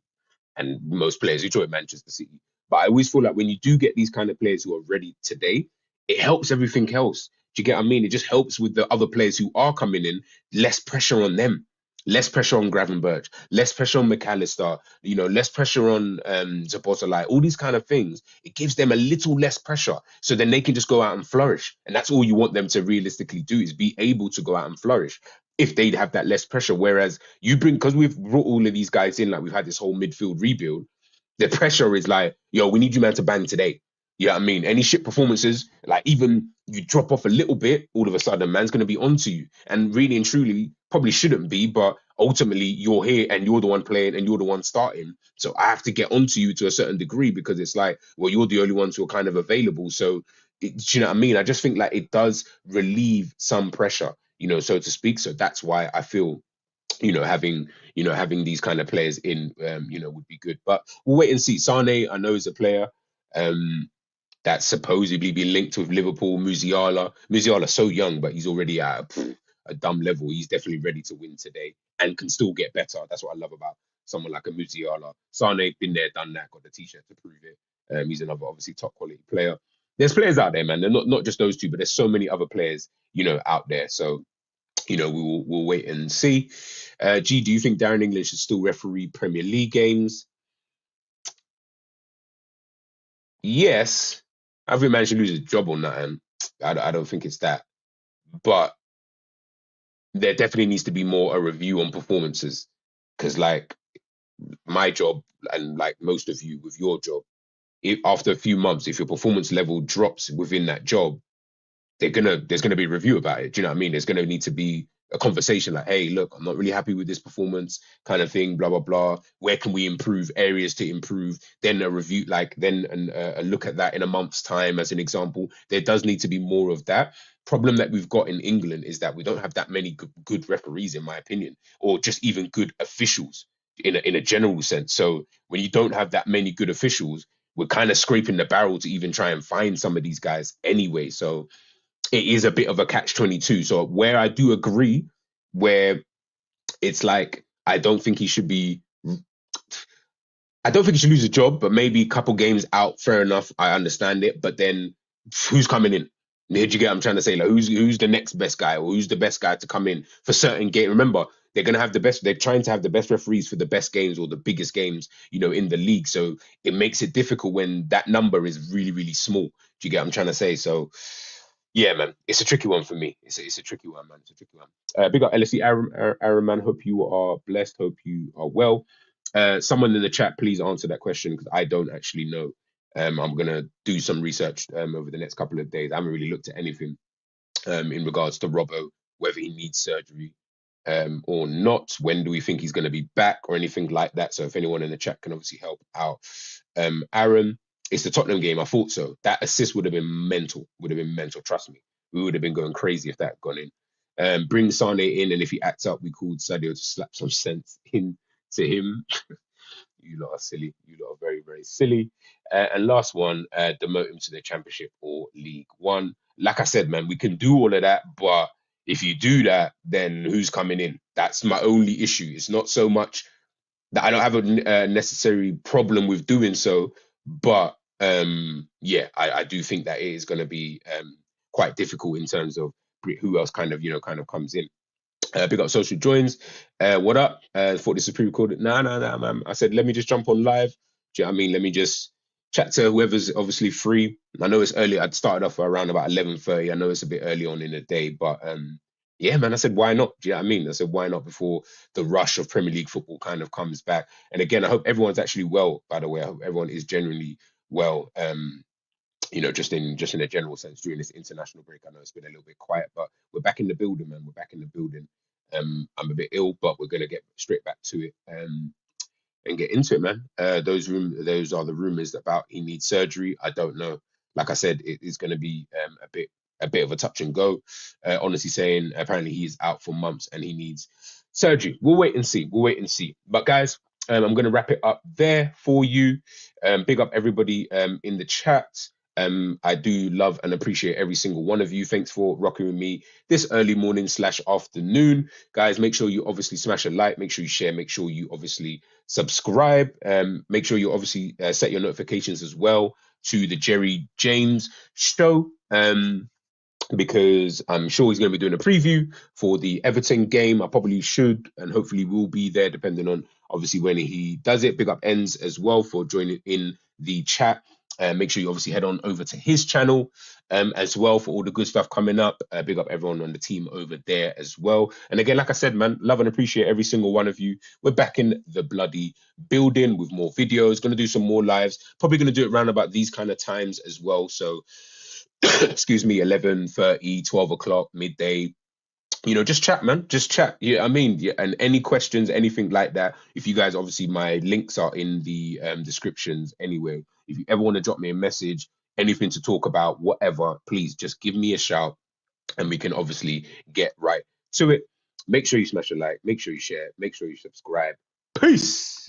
Speaker 1: and most players who join Manchester City. But I always feel like when you do get these kind of players who are ready today, it helps everything else. Do you get what I mean? It just helps with the other players who are coming in, less pressure on them, less pressure on Gravenberch, less pressure on McAllister, less pressure on Zapotalai, all these kind of things. It gives them a little less pressure, so then they can just go out and flourish. And that's all you want them to realistically do, is be able to go out and flourish if they'd have that less pressure. Whereas because we've brought all of these guys in, like we've had this whole midfield rebuild, the pressure is like, yo, we need you, man, to bang today. You know what I mean? Any shit performances, like even you drop off a little bit, all of a sudden, man's going to be onto you. And really and truly, probably shouldn't be, but ultimately, you're here and you're the one playing and you're the one starting. So I have to get onto you to a certain degree, because it's like, well, you're the only ones who are kind of available. So, do you know what I mean? I just think like it does relieve some pressure, so to speak. So that's why I feel having these kind of players in, would be good. But we'll wait and see. Sane, I know, is a player that's supposedly been linked with Liverpool. Musiala so young, but he's already at a dumb level. He's definitely ready to win today. and can still get better. That's what I love about someone like a Musiala. Sane, been there, done that, got the t-shirt to prove it. He's another obviously top quality player. There's players out there, man. They're not just those two, but there's so many other players, out there. So, we'll wait and see. G, do you think Darren English should still referee Premier League games? Yes. I think man should lose his job on that, and I don't think it's that. But there definitely needs to be more a review on performances, because like my job and like most of you with your job, if after a few months, if your performance level drops within that job, there's gonna be a review about it. Do you know what I mean? There's gonna need to be a conversation like, hey, look, I'm not really happy with this performance, kind of thing, blah blah blah. Where can we improve? Areas to improve. Then a review, a look at that in a month's time, as an example. There does need to be more of that. Problem that we've got in England is that we don't have that many good referees, in my opinion, or just even good officials in a general sense. So when you don't have that many good officials, we're kind of scraping the barrel to even try and find some of these guys anyway. So it is a bit of a catch-22. So where I do agree, where it's like I don't think he should lose a job, but maybe a couple games out, fair enough. I understand it, but then who's coming in? Did you get what I'm trying to say? Like who's the next best guy, or who's the best guy to come in for certain game? Remember, they're gonna have the best. They're trying to have the best referees for the best games or the biggest games, in the league. So it makes it difficult when that number is really, really small. Do you get what I'm trying to say? So yeah, man, it's a tricky one for me. It's a tricky one, man. It's a tricky one. Big up LSE Aaron, man. Hope you are blessed. Hope you are well. Someone in the chat, please answer that question, because I don't actually know. I'm gonna do some research over the next couple of days. I haven't really looked at anything in regards to Robbo, whether he needs surgery or not. When do we think he's going to be back, or anything like that? So if anyone in the chat can obviously help out. Aaron, it's the Tottenham game. I thought so. That assist would have been mental. Would have been mental. Trust me. We would have been going crazy if that had gone in. Bring Sane in, and if he acts up, we called Sadio to slap some sense into him. You lot are silly. You lot are very, very silly. And last one, demote him to the Championship or League One. Like I said, man, we can do all of that, but if you do that, then who's coming in? That's my only issue. It's not so much that I don't have a necessary problem with doing so, but I do think that it is going to be quite difficult in terms of who else kind of comes in. Big up social joins. What up? Thought this was pre-recorded. Nah, man. I said, let me just jump on live. Do you know what I mean? Let me just chat to whoever's obviously free. I know it's early. I'd started off around about 11:30. I know it's a bit early on in the day, but yeah, man. I said, why not? Do you know what I mean? I said, why not before the rush of Premier League football kind of comes back? And again, I hope everyone's actually well, by the way. I hope everyone is genuinely well. Just in a general sense during this international break. I know it's been a little bit quiet, but we're back in the building, man. We're back in the building. I'm a bit ill, but we're gonna get straight back to it and get into it, man. Those are the rumors about he needs surgery. I don't know. Like I said, it is gonna be a bit of a touch and go. Honestly saying, apparently he is out for months and he needs surgery. We'll wait and see. But guys, I'm gonna wrap it up there for you. Big up everybody in the chat. I do love and appreciate every single one of you. Thanks for rocking with me this early morning / afternoon. Guys, make sure you obviously smash a like, make sure you share, make sure you obviously subscribe. Make sure you obviously set your notifications as well to the Jerry James show. Because I'm sure he's going to be doing a preview for the Everton game. I probably should and hopefully will be there, depending on obviously when he does it. Big up Ends as well for joining in the chat. Make sure you obviously head on over to his channel as well for all the good stuff coming up. Big up everyone on the team over there as well. And again, like I said, man, love and appreciate every single one of you. We're back in the bloody building with more videos. Going to do some more lives. Probably going to do it around about these kind of times as well. So excuse me, 11:30, 12 o'clock, midday. Just chat, man. Just chat. Yeah, I mean, yeah, and any questions, anything like that. If you guys, obviously, my links are in the descriptions anyway. If you ever want to drop me a message, anything to talk about, whatever, please just give me a shout and we can obviously get right to it. Make sure you smash a like, make sure you share, make sure you subscribe. Peace.